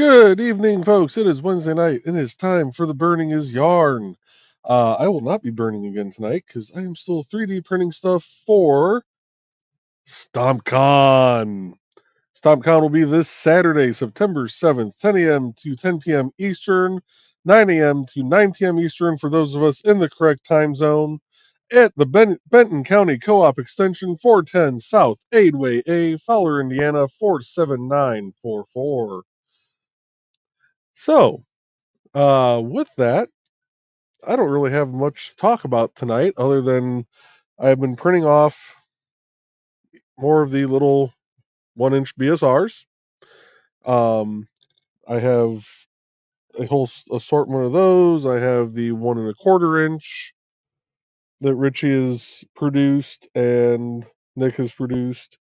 Good evening, folks. It is Wednesday night, and it's time for the Burning is Yarn. I will not be burning again tonight because I am still 3D printing stuff for StompCon. StompCon will be this Saturday, September 7th, 10 a.m. to 10 p.m. Eastern, 9 a.m. to 9 p.m. Eastern for those of us in the correct time zone, at the Benton County Co-op Extension 410 South Aidway A, Fowler, Indiana 47944. So, with that, I don't really have much to talk about tonight other than I've been printing off more of the little 1-inch BSRs. I have a whole assortment of those. I have the 1 1/4 inch that Richie has produced and Nick has produced.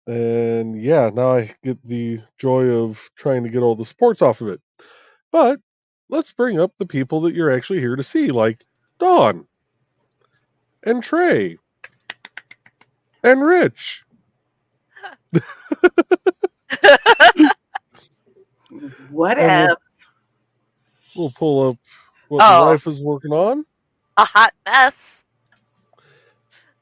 And yeah, now I get the joy of trying to get all the supports off of it. But let's bring up the people that you're actually here to see, like Dawn and Trey and Rich. What And else? we'll pull up what my wife is working on A hot mess.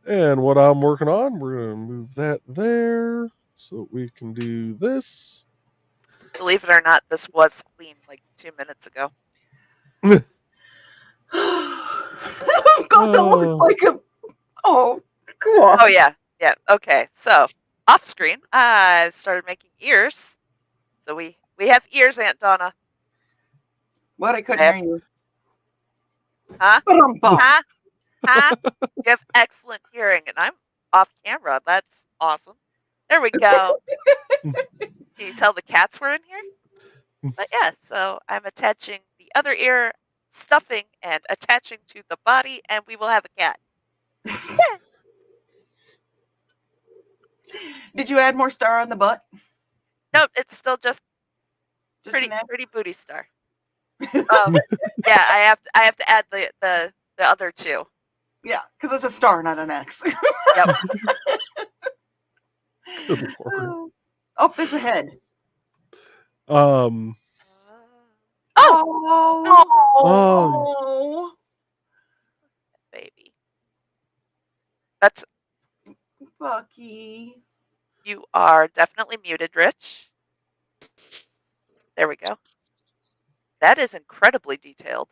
and what I'm working on. We're going to move that there so we can do this. Believe it or not, this was clean like 2 minutes ago. God, that looks like a. Oh, cool. Oh, yeah. Yeah. Okay. So, off screen, I've started making ears. So, we have ears, Aunt Donna. What? I couldn't hear you. Huh? Ba-dum-bum. Huh? You have excellent hearing, and I'm off camera. That's awesome. There we go. Can you tell the cats were in here? But yeah, so I'm attaching the other ear, stuffing, and attaching to the body, and we will have a cat. Did you add more star on the butt? Nope, it's still just pretty booty star. Yeah, I have to add the other two. Yeah, because it's a star, not an X. Yep. Good Lord. Oh, there's a head. Oh. Baby. That's Bucky. You are definitely muted, Rich. There we go. That is incredibly detailed.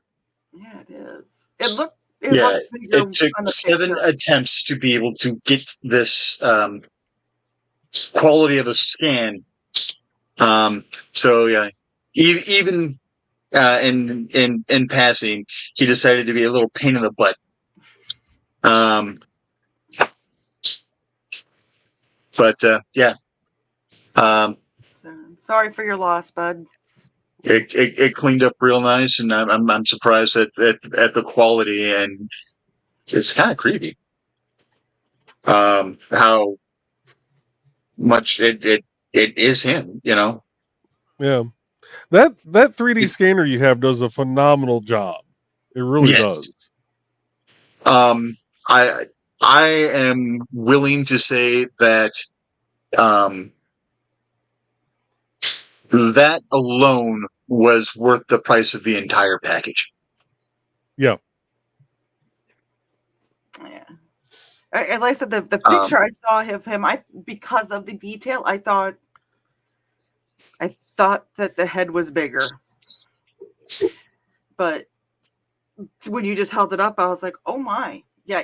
Yeah, it is. It looked. It took 7 attempts to be able to get this quality of a scan. So yeah, even in passing, he decided to be a little pain in the butt. But yeah. Sorry for your loss, bud. It cleaned up real nice, and I'm surprised at the quality, and it's kind of creepy. How much it is him, you know. Yeah, that 3D scanner you have does a phenomenal job. It really does. I am willing to say that that alone was worth the price of the entire package. Yeah. Yeah. Like I said, the picture I saw of him, because of the detail, I thought that the head was bigger. But when you just held it up, I was like, oh my. Yeah.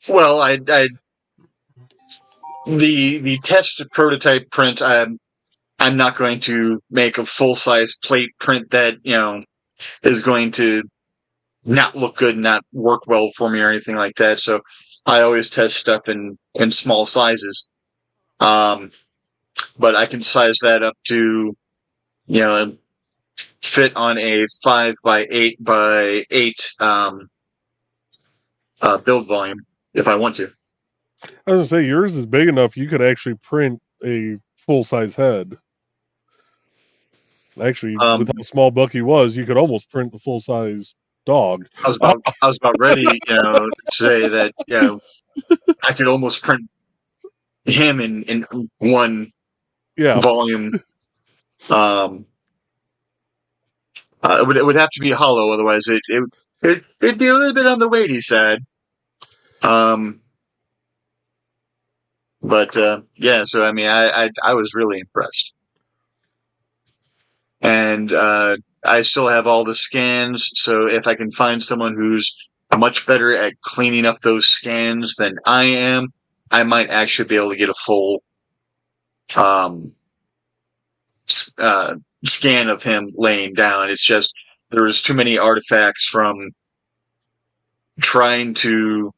Well, the test prototype print, I'm not going to make a full-size plate print that, is going to not look good, not work well for me or anything like that. So I always test stuff in small sizes. But I can size that up to, fit on a 5x8x8 build volume if I want to. I was gonna say yours is big enough you could actually print a full size head. Actually, with how small Bucky was, you could almost print the full size dog. I was about ready, to say that, I could almost print him in one volume It would have to be hollow, otherwise it'd be a little bit on the weighty side. But yeah, so I mean, I was really impressed, and I still have all the scans. So if I can find someone who's much better at cleaning up those scans than I am, I might actually be able to get a full scan of him laying down. It's just there was too many artifacts from trying to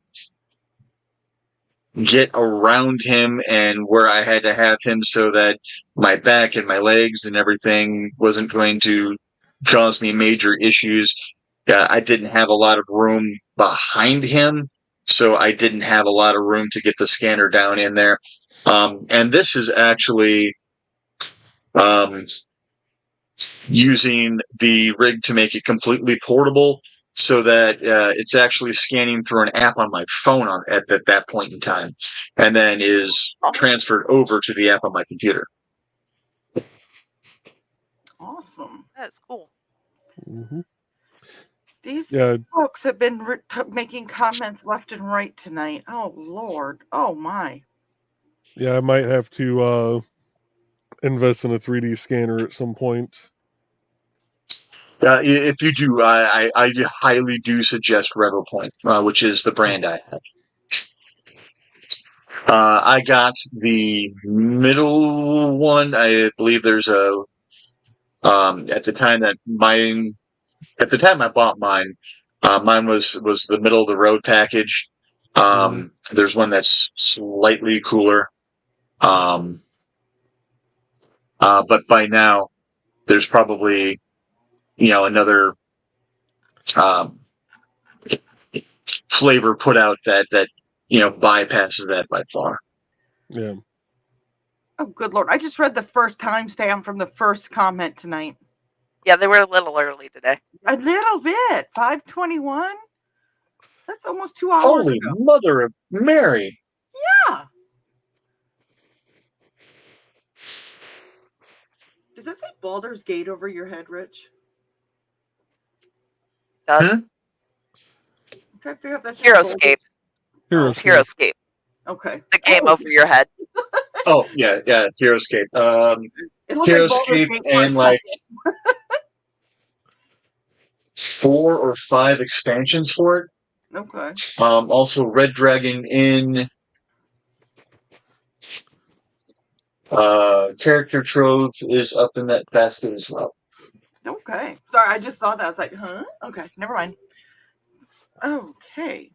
get around him and where I had to have him so that my back and my legs and everything wasn't going to cause me major issues. I didn't have a lot of room behind him, so I didn't have a lot of room to get the scanner down in there. And this is actually using the rig to make it completely portable, so that it's actually scanning through an app on my phone at that point in time, and then is transferred over to the app on my computer. Awesome. That's cool. Mm-hmm. These folks have been making comments left and right tonight. Oh, Lord. Oh, my. Yeah, I might have to invest in a 3D scanner at some point. If you do, I highly do suggest RevoPoint, which is the brand I have. I got the middle one. I believe there's a at the time I bought mine, mine was the middle of the road package. There's one that's slightly cooler. But by now there's probably, another flavor put out that bypasses that by far. Yeah. Oh, good Lord. I just read the first timestamp from the first comment tonight. Yeah, they were a little early today. A little bit. 5:21? That's almost 2 hours Holy ago. Mother of Mary. Yeah. Does that say Baldur's Gate over your head, Rich? Does. Hmm? I'm trying to figure out if that's Heroescape. Heroescape. It's Heroescape. Okay. The game over your head. Oh, yeah, Heroescape. It looked like Baldur's Heroescape Gate for a and like second. 4 or 5 expansions for it. Okay. Also, Red Dragon Inn, Character Trove is up in that basket as well. Okay. Sorry, I just thought that. I was like, huh? Okay, never mind. Okay.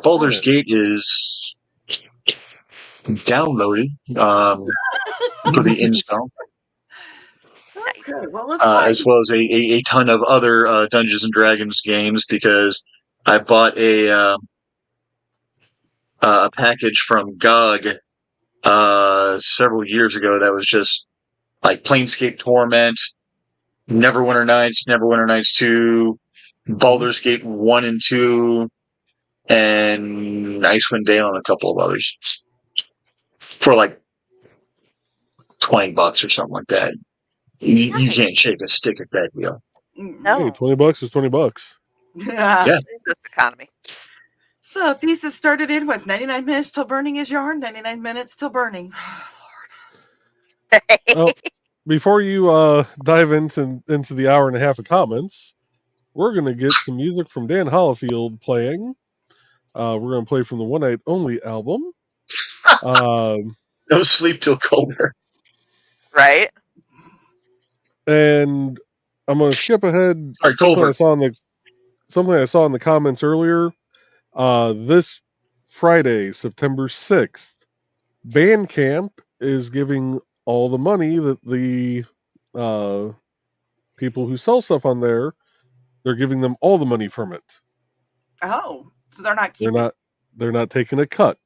Baldur's Gate is downloaded for the install. Okay, well, let's play. As well as a ton of other Dungeons and Dragons games, because I bought a package from GOG several years ago that was just like Planescape Torment, Neverwinter Nights 2, Baldur's Gate 1 and 2, and Icewind Dale and a couple of others for like $20 or something like that. You can't shake a stick at that deal. No. Hey, $20 is $20. Yeah. Yeah. In this economy. So thesis started in with 99 minutes till burning is yarn, 99 minutes till burning. Well, before you dive into the hour and a half of comments, we're going to get some music from Dan Hollifield playing. We're going to play from the One Night Only album. No Sleep Till Colder. Right? And I'm going to skip ahead. Sorry, Something Colbert. I saw in the comments earlier. This Friday, September 6th, Bandcamp is giving all the money that the people who sell stuff on there, they're giving them all the money from it. Oh, so they're not keeping. They're not taking a cut.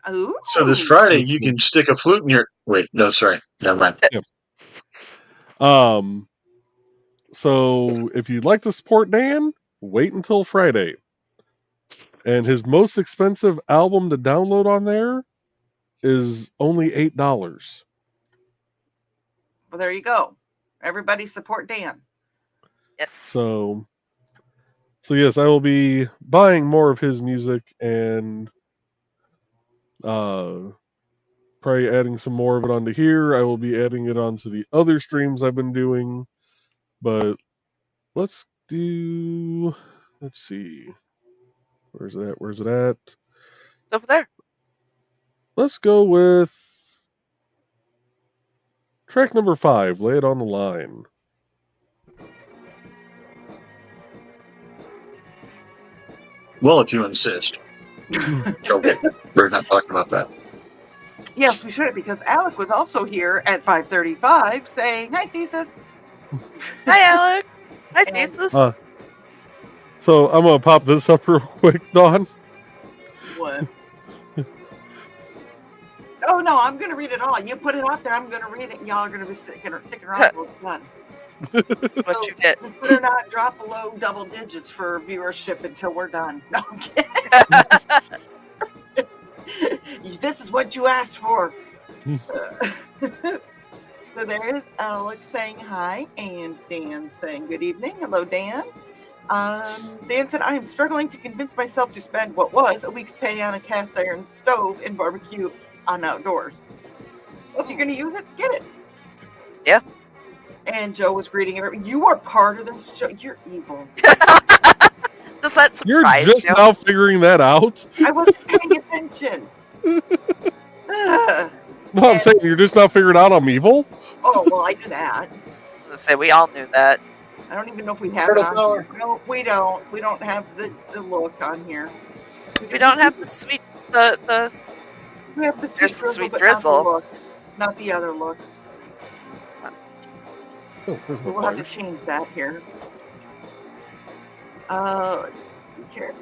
Ooh. So this Friday, you can stick a flute in your. Wait, no, sorry, never mind. Yep. So if you'd like to support Dan, wait until Friday. And his most expensive album to download on there is only $8. Well, there you go. Everybody support Dan. Yes. So yes, I will be buying more of his music and probably adding some more of it onto here. I will be adding it onto the other streams I've been doing. But let's see. Where's it at? It's over there. Let's go with track number 5, Lay It on the Line. Well, if you insist. Okay, we're not talking about that. Yes, we should, because Alec was also here at 5:35 saying, "Hi, Thesis." Hi, Alec. Hi, Thesis. So I'm going to pop this up real quick, Dawn. What? Oh, no, I'm going to read it all. You put it out there, I'm going to read it, and y'all are going to be sticking around till it's done. This is what you get. We better not drop below double digits for viewership until we're done. No, I'm kidding. This is what you asked for. So there is Alex saying hi and Dan saying good evening. Hello, Dan. Dan said, I am struggling to convince myself to spend what was a week's pay on a cast iron stove and barbecue on outdoors. Well, if you're going to use it, get it. Yeah. And Joe was greeting everyone. You are part of this show. You're evil. Does that surprise You're just you? now figuring that out? I wasn't paying attention. No, I'm saying you're just now figuring out I'm evil? Oh, well, I knew that. Let's say we all knew that. I don't even know if we have it on here. No, we don't. We don't have the look on here. We don't have the sweet, the We have the sweet There's the drizzle, sweet but drizzle. not the look. Not the other look. Oh, there's my We'll have to fire. change that here. Let's see here.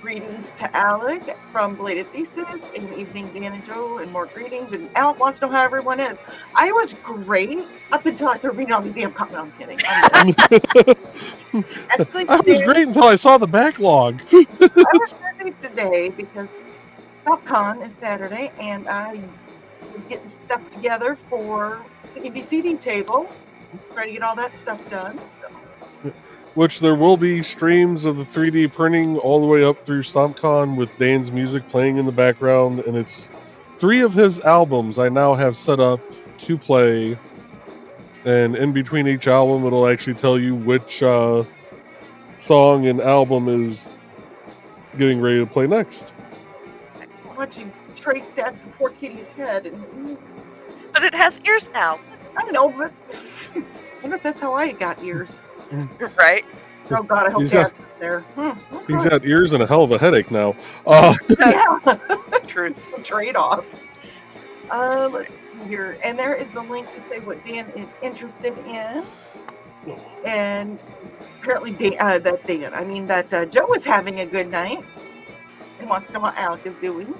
Greetings to Alec from Belated Thesis, and evening Dan and Joe, and more greetings. And Alec wants to know how everyone is. I was great up until I started reading all the damn comments. No, I'm kidding. Actually, I was today, great until I saw the backlog. I was busy today because StompCon is Saturday, and I was getting stuff together for the indie seating table, trying to get all that stuff done. So. Which there will be streams of the 3D printing all the way up through StompCon with Dan's music playing in the background, and it's 3 of his albums I now have set up to play, and in between each album it'll actually tell you which song and album is getting ready to play next. Watching Trey stab the poor kitty's head, and But it has ears now. I know, but I wonder if that's how I got ears. Right? Oh God, I hope He's Dad's up there. He's got ears and a hell of a headache now. Yeah. Truth. Trade-off. Let's see here, and there is the link to say what Dan is interested in, and apparently that Joe is having a good night and wants to know how Alec is doing.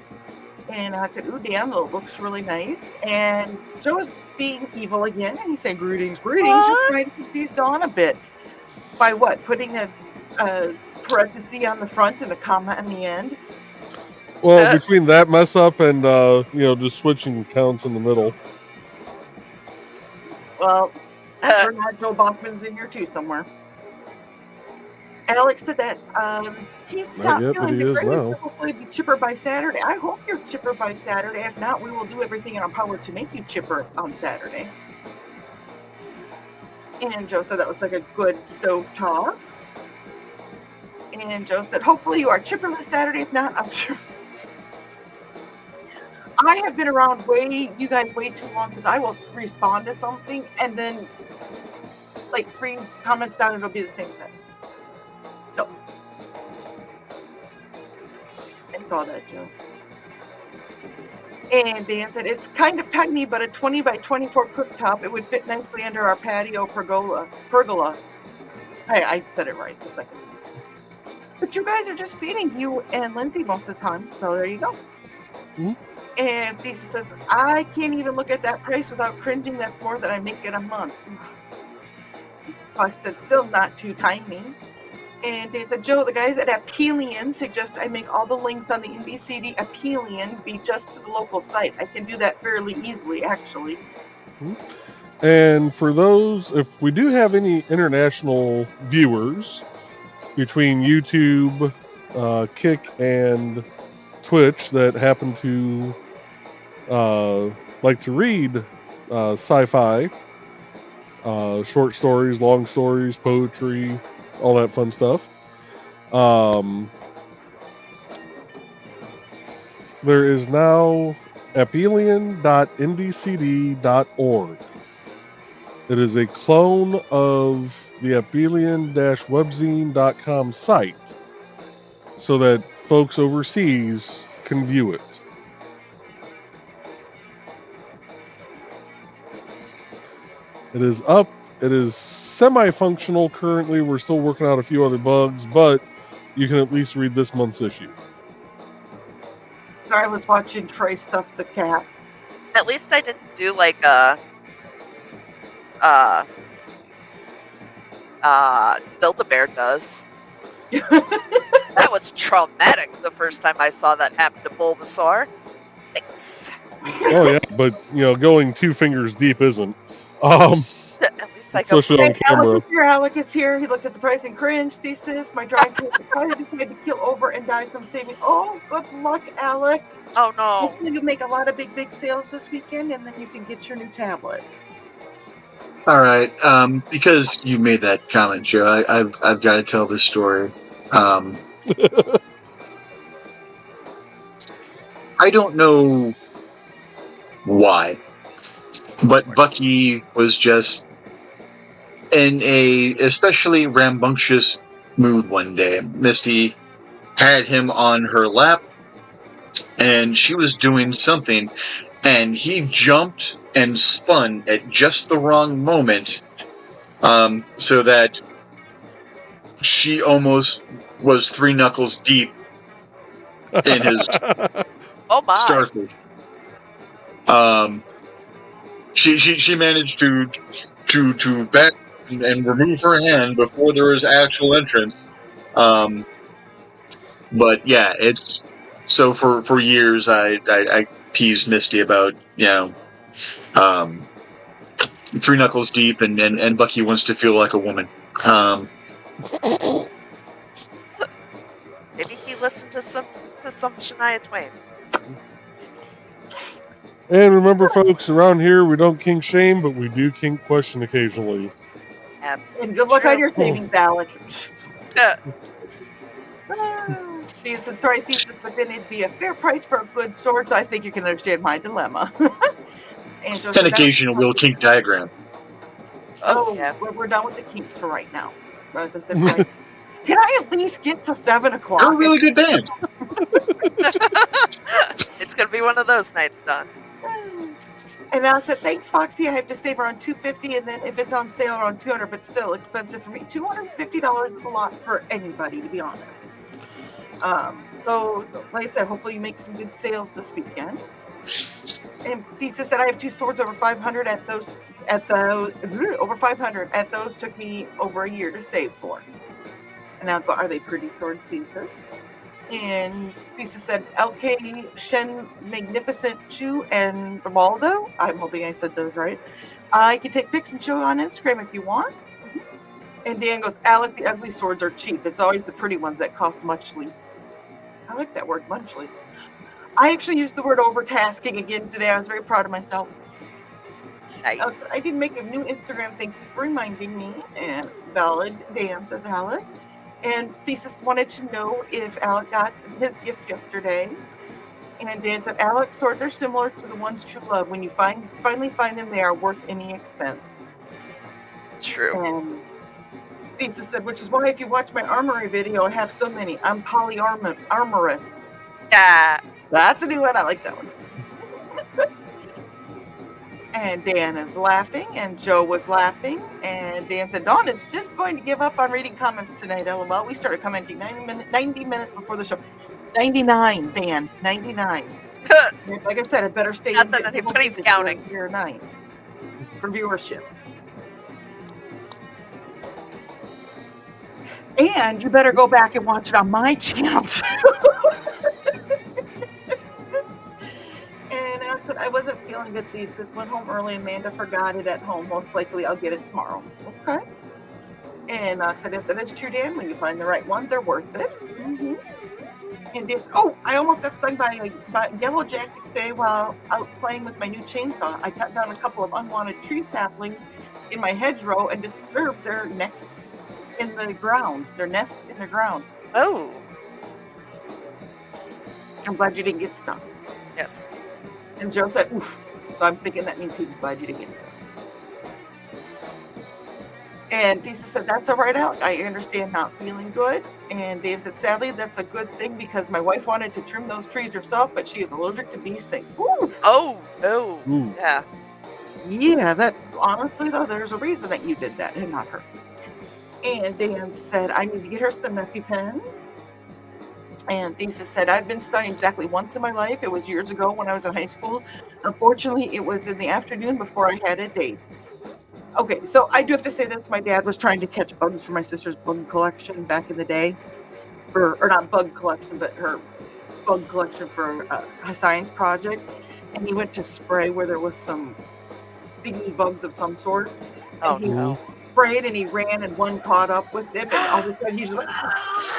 And I said, ooh, Dan, that looks really nice. And Joe is being evil again, and he said, greetings, just trying to confuse Dawn a bit. By what? Putting a parenthesis on the front and a comma in the end? Well, between that mess up and just switching counts in the middle. Well, we're not Joe Bachman's in here too somewhere. Alex said that he's not Not yet, but feeling he the is greatest. now. Hopefully be chipper by Saturday. I hope you're chipper by Saturday. If not, we will do everything in our power to make you chipper on Saturday. And Joe said that looks like a good stove top. And Joe said, hopefully you are chipper this Saturday. If not, I'm sure. I have been around you guys way too long, because I will respond to something and then like 3 comments down, it'll be the same thing. So I saw that, Joe. And Dan said, it's kind of tiny, but a 20 by 24 cooktop. It would fit nicely under our patio pergola. I said it right the second. But you guys are just feeding you and Lindsay most of the time, so there you go. Mm-hmm. And Thesis says, I can't even look at that price without cringing. That's more than I make in a month. I said, still not too tiny. And Dan said, Joe, the guys at Apelian suggest I make all the links on the NBCD Apelian be just to the local site. I can do that fairly easily, actually. And for those, if we do have any international viewers between YouTube, Kick, and Twitch that happen to like to read sci-fi, short stories, long stories, poetry, all that fun stuff, there is now apelian.ndcd.org. It is a clone of the apelian-webzine.com site so that folks overseas can view it. It is up. It is semi-functional currently. We're still working out a few other bugs, but you can at least read this month's issue. Sorry, I was watching Trey stuff the cat. At least I didn't do like Build-A-Bear does. That was traumatic the first time I saw that happen to Bulbasaur. Thanks. Oh yeah, but going 2 fingers deep isn't. At least I go. Especially on camera. Alec is here. He looked at the price and cringed. Thesis. My drive to probably decided to kill over and die some saving. Oh, good luck, Alec. Oh no. Hopefully you make a lot of big sales this weekend, and then you can get your new tablet. All right, because you made that comment, Joe, I've got to tell this story. I don't know why, but Bucky was just in a especially rambunctious mood one day. Misty had him on her lap, and she was doing something, and he jumped and spun at just the wrong moment, so that she almost was 3 knuckles deep in his Oh my. starfish. She managed to back and remove her hand before there was actual entrance. But yeah, it's so for years I teased Misty about 3 knuckles deep and Bucky wants to feel like a woman. Maybe he listened to some Shania Twain. And remember, folks, around here we don't kink shame, but we do kink question occasionally. Absolutely. And good luck true. on your savings, Alec. Yeah. See, it's a sorry thesis, but then it'd be a fair price for a good sword, so I think you can understand my dilemma. And And occasional little kink diagram. Oh yeah. we're done with the kinks for right now. As I said, like, can I at least get to 7 o'clock? They're a really good band. It's gonna be one of those nights, Don. And I said, thanks, Foxy. I have to save around $250, and then if it's on sale, around $200, but still expensive for me. $250 is a lot for anybody, to be honest. So, like I said, hopefully you make some good sales this weekend. And Pizza said I have 2 swords over 500 at those. Over 500 at those took me over a year to save for. And now, are they pretty swords, Thesis? And Thesis said, LK, Shen, Magnificent Chu, and Rivaldo. I'm hoping I said those right. I can take pics and show on Instagram if you want. And Dan goes, Alec, the ugly swords are cheap. It's always the pretty ones that cost muchly. I like that word, muchly. I actually used the word overtasking again today. I was very proud of myself. Nice. I did make a new Instagram. Thank you for reminding me. And valid, Dan says Alec. And Thesis wanted to know if Alec got his gift yesterday. And Dan said, Alec, swords are similar to the ones True Love. When you finally find them, they are worth any expense. True. And Thesis said, which is why if you watch my armory video, I have so many. I'm polyarmorous. Yeah. That's a new one. I like that one. And Dan is laughing, and Joe was laughing, and Dan said, Dawn is just going to give up on reading comments tonight, LOL. We started commenting 90 minutes before the show. 99, Dan. 99. Like I said, I better stay Not that anybody's counting. Here 9 for viewership. And you better go back and watch it on my channel too. And I said I wasn't feeling good. Thesis went home early. Amanda forgot it at home. Most likely I'll get it tomorrow. Okay. And I said, if that is true, Dan, when you find the right one, they're worth it. Mm-hmm. And it's, I almost got stung by yellow jackets today while out playing with my new chainsaw. I cut down a couple of unwanted tree saplings in my hedgerow and disturbed their necks in the ground, their nest in the ground. Oh. I'm glad you didn't get stung. Yes. And Joe said, oof. So I'm thinking that means he was glad you didn't get stung. And Thesis said, that's all right, Alec. I understand not feeling good. And Dan said, sadly, that's a good thing because my wife wanted to trim those trees herself, but she is allergic to bee stings. Ooh. Oh, no. Ooh. Yeah. Yeah, that honestly, though, there's a reason that you did that and not her. And Dan said, I need to get her some EpiPens. And Thesis said, I've been stung exactly once in my life. It was years ago when I was in high school. Unfortunately, it was in the afternoon before I had a date. Okay, so I do have to say this. My dad was trying to catch bugs for my sister's bug collection back in the day. Or not bug collection, but her bug collection for a science project. And he went to spray where there was some stingy bugs of some sort. And he sprayed and he ran and one caught up with him. And all of a sudden he just went,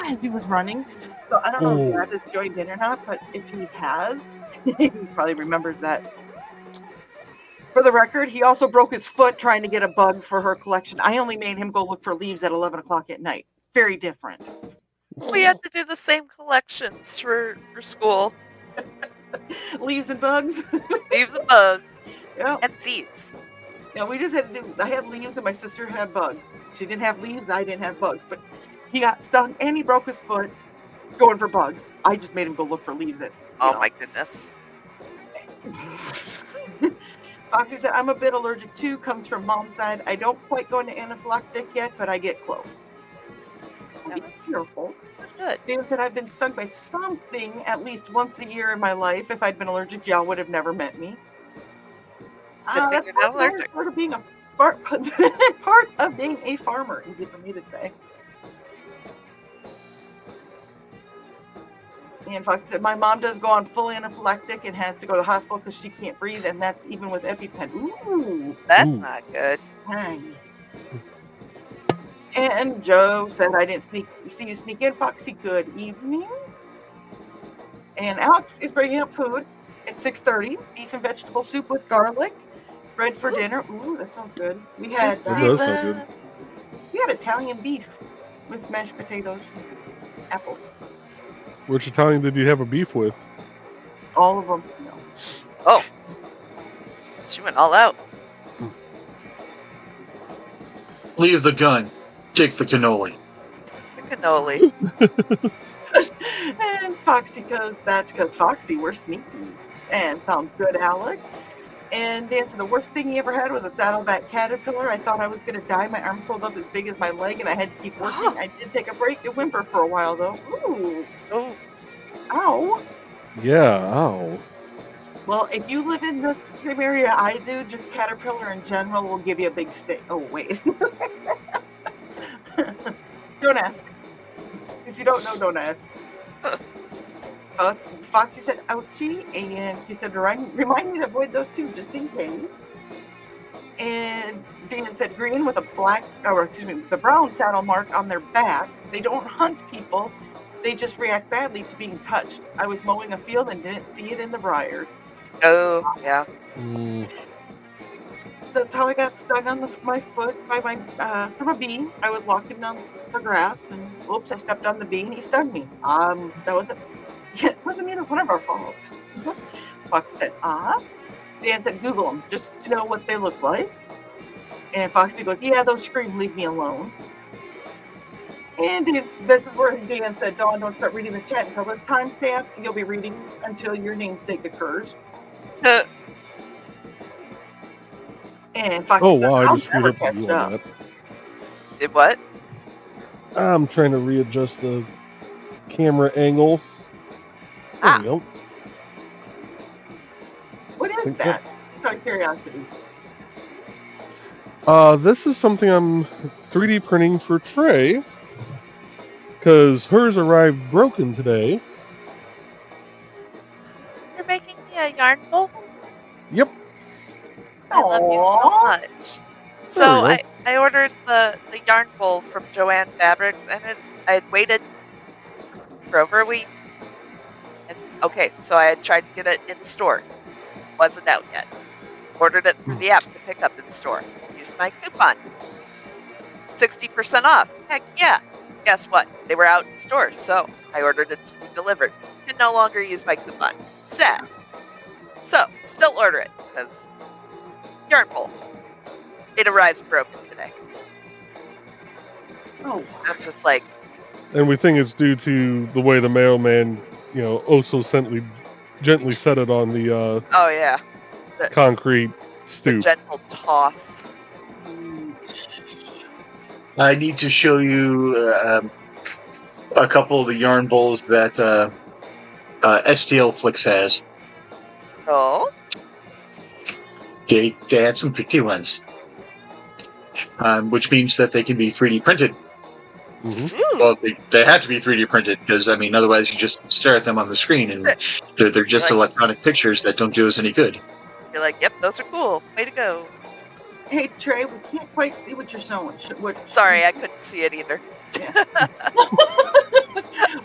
as he was running. So I don't know if Dad has joined in or not, but if he has, he probably remembers that. For the record, he also broke his foot trying to get a bug for her collection. I only made him go look for leaves at 11 o'clock at night. Very different. We had to do the same collections for school. Leaves and bugs? Leaves and bugs. Yeah. And seeds. Yeah, we just had to do, I had leaves and my sister had bugs. She didn't have leaves, I didn't have bugs. But he got stung and he broke his foot going for bugs. I just made him go look for leaves at, my goodness. Foxy said, I'm a bit allergic too, comes from mom's side. I don't quite go into anaphylactic yet, but I get close. So be careful. Good. David said, I've been stung by something at least once a year in my life. If I'd been allergic, y'all would have never met me. That's you're not allergic. Part of being a part of being a farmer, easy for me to say. And Fox said, my mom does go on full anaphylactic and has to go to the hospital because she can't breathe, and that's even with EpiPen. Ooh. That's not good. Dang. And Joe said, I didn't see you sneak in, Foxy. Good evening. And Alec is bringing up food at 6:30. Beef and vegetable soup with garlic. Bread for dinner. Ooh, that sounds good. We had That does sound good. We had Italian beef with mashed potatoes, apples. Which Italian did you have a beef with? All of them. No. Oh. She went all out. Leave the gun. Take the cannoli. The cannoli. And Foxy goes, that's because Foxy, we're sneaky. And sounds good, Alec. And Dan said, the worst thing he ever had was a saddleback caterpillar. I thought I was going to die. My arm swelled up as big as my leg, and I had to keep working. I did take a break and whimper for a while, though. Ooh. Oh. Ow. Yeah, ow. Well, if you live in the same area I do, just caterpillar in general will give you a big stick. Oh, wait. Don't ask. If you don't know, don't ask. Foxy said, ouchie, and she said, remind me to avoid those two just in case. And Dan said, green with the brown saddle mark on their back. They don't hunt people. They just react badly to being touched. I was mowing a field and didn't see it in the briars. Oh, yeah. That's how I got stung on my foot by from a bee. I was walking down the grass and whoops, I stepped on the bee and he stung me. That wasn't either one of our faults. Fox said, Dan said, Google them just to know what they look like. And Foxy goes, yeah, those scream, leave me alone. And this is where Dan said, Dawn, don't start reading the chat until this timestamp. You'll be reading until your namesake occurs. And Foxy said, I I'll just screwed never up the catch view up. on that. Did what? I'm trying to readjust the camera angle. There we go. What is that? Just out of curiosity. This is something I'm 3D printing for Trey. because hers arrived broken today. You're making me a yarn bowl? Yep. I love you so Aw. much. So There I ordered the yarn bowl from Joann Fabrics, and I had waited for over a week. And okay, so I had tried to get it in store. Wasn't out yet. Ordered it through the app to pick up in store. Used my coupon. 60% off. Heck yeah. Guess what? They were out in store, so I ordered it to be delivered. Can no longer use my coupon. Sad. So, still order it, because yarn bowl. It arrives broken today. Oh, I'm just like, And we think it's due to the way the mailman, so gently set it on the oh yeah, concrete the stoop. gentle toss. I need to show you a couple of the yarn bowls that STL Flix has. Oh, They had some pretty ones, which means that they can be 3D printed. Mm-hmm. ooh. Well, they had to be 3D printed because, otherwise you just stare at them on the screen and they're just Right. electronic pictures that don't do us any good. You're like, yep, those are cool. Way to go. hey Trey, we can't quite see what you're showing. Sorry, I couldn't see it either.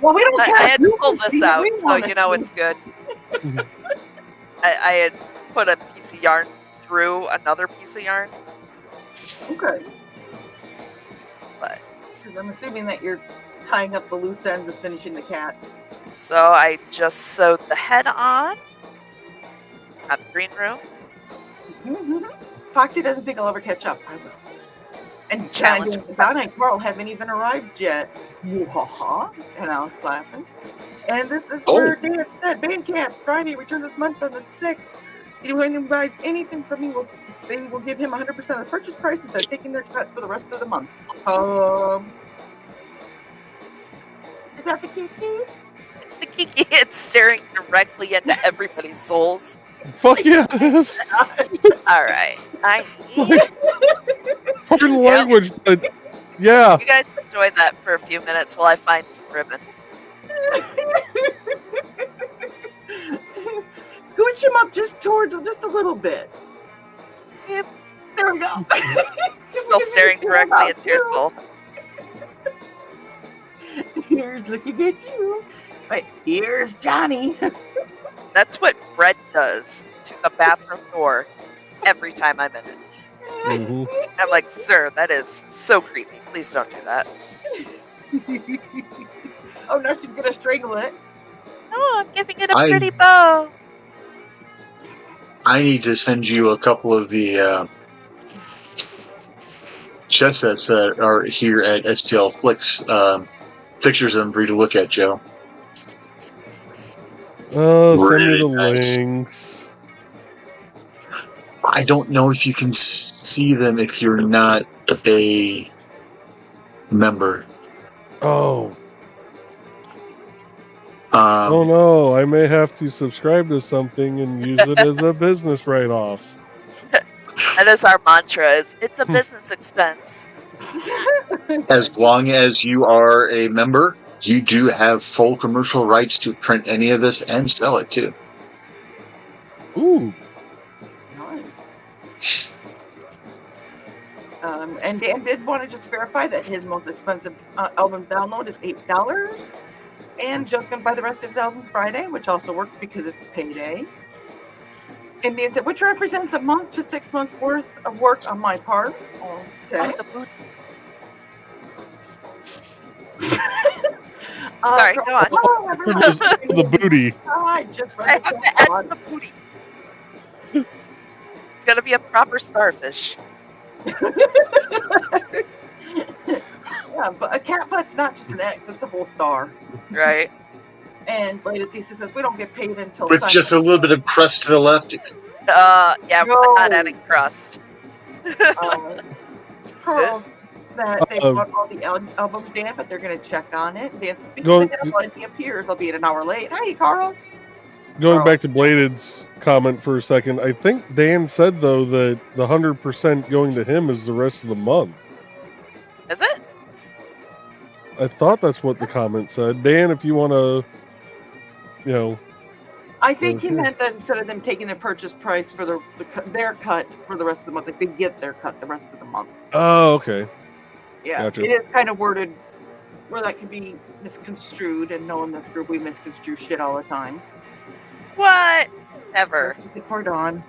Well, we don't care. I had to You pull can this see it. out, We so wanna you know see it's good. I had put a piece of yarn through another piece of yarn, it. Okay. but 'Cause I'm assuming that you're tying up the loose ends and finishing the cat. so I just sewed the head on at the green room. Foxy doesn't think I'll ever catch up. I will. And Challenge. Donna and Carl haven't even arrived yet. Woo-ha-ha. And I was laughing. And this is where Dan said, Bandcamp, Friday, return this month on the 6th. Anyone who buys anything from me, they will give him 100% of the purchase price instead of taking their cut for the rest of the month. Is that the kiki? It's the Kiki. It's staring directly into everybody's souls. Fuck yes. All right, I need Pardon the Yep. language, but yeah. you guys enjoy that for a few minutes while I find some ribbon. Scooch him up just a little bit. Yep. There we go. Still staring directly into your soul. Here's looking at you. But here's Johnny. That's what Brett does to the bathroom door every time I'm in it. Mhm. I'm like, sir, that is so creepy. Please don't do that. Oh, now she's gonna strangle it. Oh, I'm giving it a pretty bow. I need to send you a couple of the chess sets that are here at STL Flix. Pictures of them for you to look at, Joe. Send me Really the nice. links. I don't know if you can see them if you're not a member. Oh. Oh no, I may have to subscribe to something and use it as a business write-off. That is our mantra. It's a business expense. As long as you are a member, you do have full commercial rights to print any of this and sell it too. Ooh. Nice. And Dan did want to just verify that his most expensive album download is $8. And Joe can buy the rest of his albums Friday, which also works because it's payday. And Dan said, which represents a month to 6 months worth of work on my part. Okay. Sorry, go on. Hello, everyone. The booty. I just I read have the to add chat. the booty. It's gonna be a proper starfish. Yeah, but a cat butt's not just an X, it's a whole star. Right. And Bladed Thesis says we don't get paid until With Sunday. just a little bit of crust to the left. Yeah, No. we're not adding crust. Carl, that they bought all the albums, Dan, but they're going to check on it. Dan says, because the devil appears, I'll be an hour late. Hey, Carl. Going back to Bladed's comment for a second, I think Dan said, though, that the 100% going to him is the rest of the month. Is it? I thought that's what the comment said. Dan, if you want to, I think he meant that instead of them taking their purchase price for their cut for the rest of the month, like they get their cut the rest of the month. Oh, okay. Yeah, Gotcha. It is kind of worded where that could be misconstrued, and knowing this group, we misconstrue shit all the time. What? Ever. For Dawn.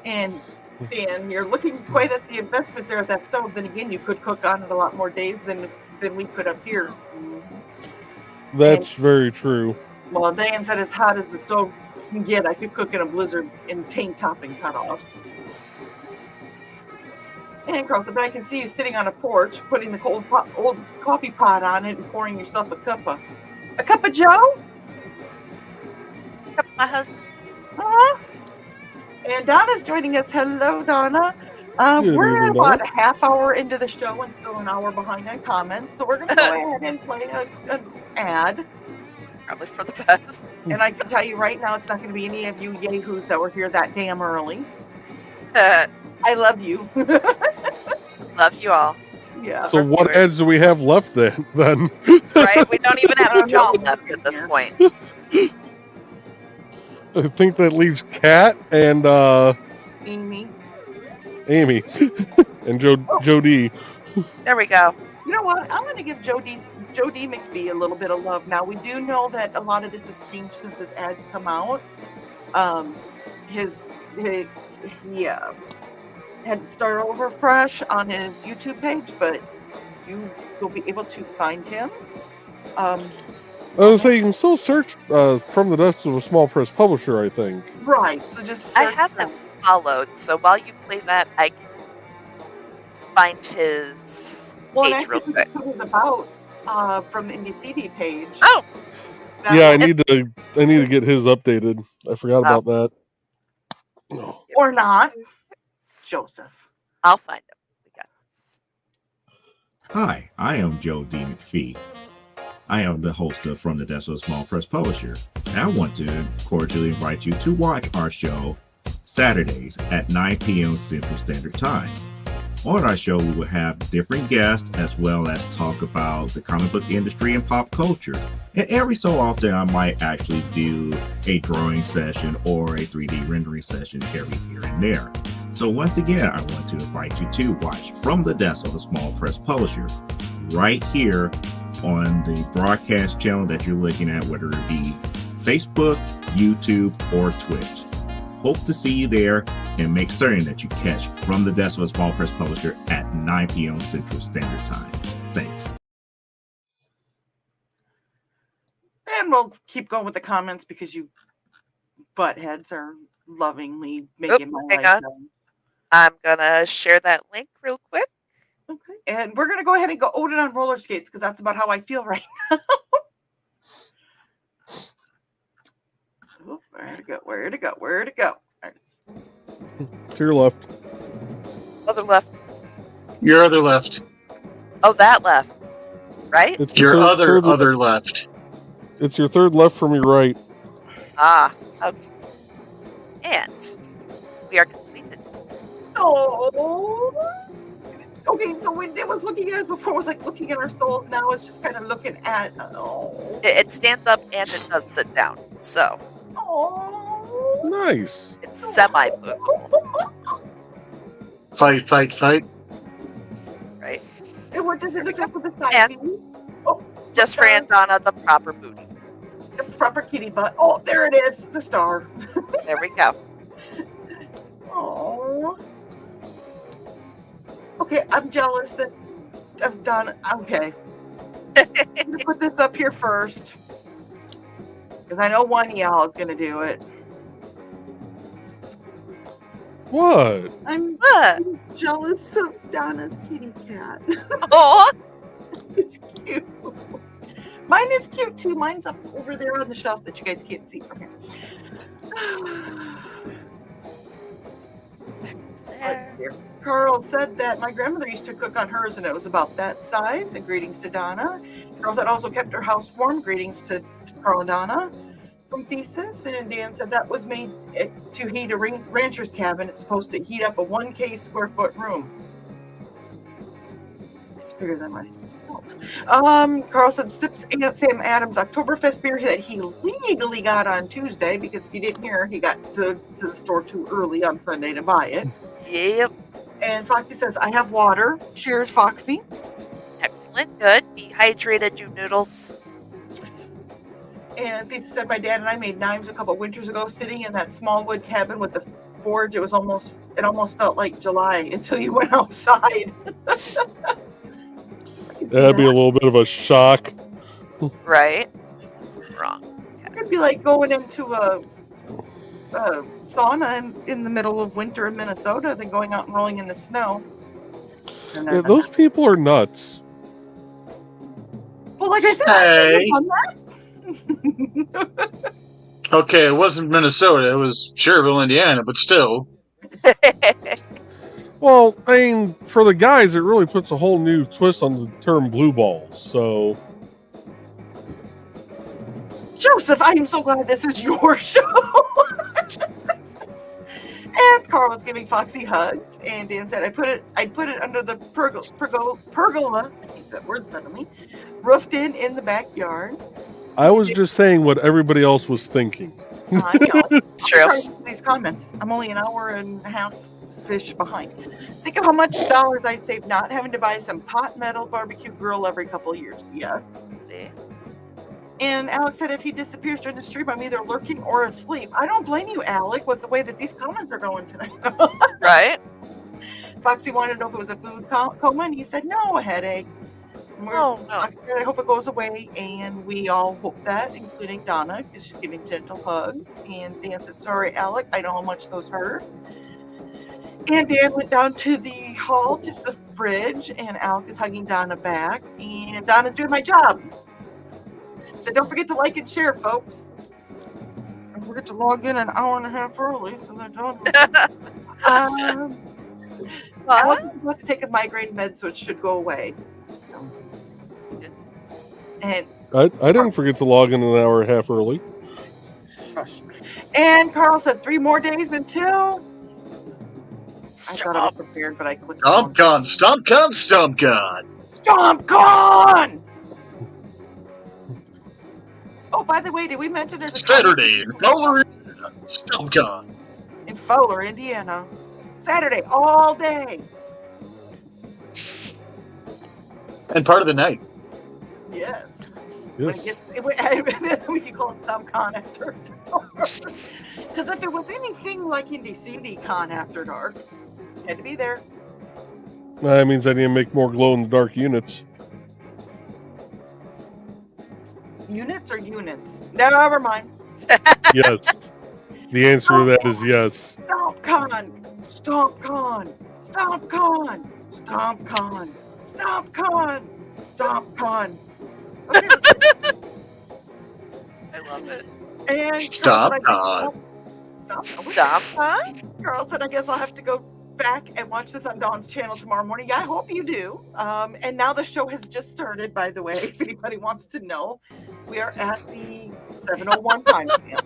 And Dan, you're looking quite at the investment there at that stove. Then again, you could cook on it a lot more days than we could up here. That's very true. Well, Dan said as hot as the stove can get, I could cook in a blizzard in tank topping cutoffs. And Carl said, but I can see you sitting on a porch, putting the old coffee pot on it and pouring yourself a cup of Joe? A cup of my husband. And Donna's joining us. Hello, Donna. We're about a half hour into the show and still an hour behind on comments. So we're going to go ahead and play an ad. Probably for the best. And I can tell you right now, it's not going to be any of you yahoos that were here that damn early. I love you. Love you all. Yeah. So what ads do we have left then? Right? We don't even have Joe left at this point. I think that leaves Kat and Amy and Joe D. There we go. You know what? I'm going to give Joe D. McPhee a little bit of love. Now, we do know that a lot of this has changed since his ads come out. He had to start over fresh on his YouTube page, but you will be able to find him. I was saying you can still search From the Dust of a Small Press Publisher, I think. Right. So just I have him followed, so while you play that, I can find his page real quick. It was about from the Indie CD page. Oh. Yeah, I need to get his updated. I forgot about that. Or not. Joseph. I'll find him. We got this. Hi, I am Joe D. McPhee. I am the host of From the Desk of a Small Press Publisher, and I want to cordially invite you to watch our show Saturdays at 9 p.m. Central Standard Time. On our show, we will have different guests as well as talk about the comic book industry and pop culture. And every so often, I might actually do a drawing session or a 3D rendering session every here and there. So once again, I want to invite you to watch From the Desk of a Small Press Publisher right here on the broadcast channel that you're looking at, whether it be Facebook, YouTube, or Twitch. Hope to see you there, and make certain that you catch From the Desk of a Small Press Publisher at 9 p.m. Central Standard Time. Thanks. And we'll keep going with the comments because you buttheads are lovingly making my life done. I'm going to share that link real quick. Okay. And we're going to go ahead and go Odin on roller skates because that's about how I feel right now. Where to go? Right. To your left. Other left. Your other left. Oh, that left. Right? It's your third other left. It's your third left from your right. Ah, okay. And we are completed. Oh. Okay, so when it was looking at it before, it was like looking at our souls. Now it's just kind of looking at. Oh. It stands up and it does sit down. So. Oh. Nice. It's semi-movable. Fight. Right. And what does it look like with the side view? Oh, just for Aunt Donna, the proper booty. The proper kitty butt. Oh, there it is. The star. There we go. Oh. Okay, I'm jealous that I've done. Okay. I'm going to put this up here first. Because I know one of y'all is going to do it. What? I'm jealous of Donna's kitty cat. Oh, it's cute. Mine is cute too. Mine's up over there on the shelf that you guys can't see from here. there. Carl said that my grandmother used to cook on hers and it was about that size. And greetings to Donna. Carl said also kept her house warm. Greetings to Carl and Donna from Thesis. And Dan said that was made to heat a rancher's cabin. It's supposed to heat up a 1K square foot room. bigger than my self. Carl said Sam Adams Oktoberfest beer that he legally got on Tuesday, because if you didn't hear, he got to the store too early on Sunday to buy it. Yep. And Foxy says, I have water. Cheers, Foxy. Excellent. Good. Be hydrated, you noodles. And Lisa said, my dad and I made knives a couple winters ago, sitting in that small wood cabin with the forge. It almost felt like July until you went outside. That'd be a little bit of a shock. Right. That's wrong. It'd be like going into a sauna in the middle of winter in Minnesota, then going out and rolling in the snow. Yeah, those people are nuts. Well, like I said, Hey. I've done that. Okay, it wasn't Minnesota. It was Cherville, Indiana, but still. Well, I mean, for the guys, it really puts a whole new twist on the term blue balls. So, Joseph, I am so glad this is your show. And Carl was giving Foxy hugs, and Dan said, I'd put it under the pergola, I hate that word suddenly, roofed in the backyard. I was just saying what everybody else was thinking. I know. It's true. I'm trying to read these comments. I'm only an hour and a half fish behind. Think of how much dollars I'd save not having to buy some pot metal barbecue grill every couple of years. Yes. See? And Alex said, if he disappears during the stream, I'm either lurking or asleep. I don't blame you, Alec, with the way that these comments are going tonight. Right? Foxy wanted to know if it was a food coma, and he said, no, a headache. Oh, no. Foxy said, I hope it goes away, and we all hope that, including Donna, because she's giving gentle hugs. And Dan said, sorry, Alec, I know how much those hurt. And Dan went down to the hall to the fridge, and Alec is hugging Donna back, and Donna's doing my job. So don't forget to like and share, folks. Don't forget to log in an hour and a half early so that Don Alex is about to take a migraine med, so it should go away. So, and I didn't forget to log in an hour and a half early. shush. And Carl said 3 more days until. I thought I was prepared, but I clicked. StompCon, StompCon, StompCon. StompCon! Oh, by the way, did we mention there's a Saturday in Fowler, StompCon. in Fowler, Indiana? Saturday, all day. And part of the night. Yes. When Yes. it gets, we can call it StompCon after dark. Because if it was anything like Indie CD Con after dark, had to be there. That means I need to make more glow-in-the-dark units. Units or units? Never mind. Yes. The answer to that is yes. StompCon! StompCon! StompCon! StompCon! StompCon! StompCon! Okay. I love it. And StompCon. StompCon? Carl said, I guess I'll have to go back and watch this on Dawn's channel tomorrow morning. Yeah, I hope you do. And now the show has just started, by the way, if anybody wants to know. We are at the 7:01 time stamp.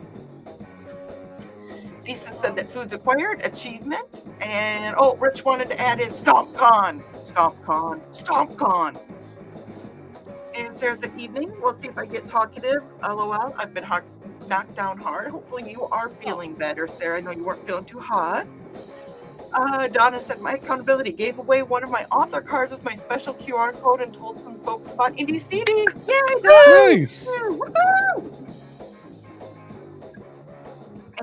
Lisa said that food's acquired, achievement, and Rich wanted to add in StompCon, StompCon, StompCon. And Sarah said, evening. We'll see if I get talkative. LOL. I've been knocked down hard. Hopefully you are feeling better, Sarah. I know you weren't feeling too hot. Donna said, my accountability gave away one of my author cards with my special QR code and told some folks about Indie CD. Yay, Donna! Nice. Woohoo!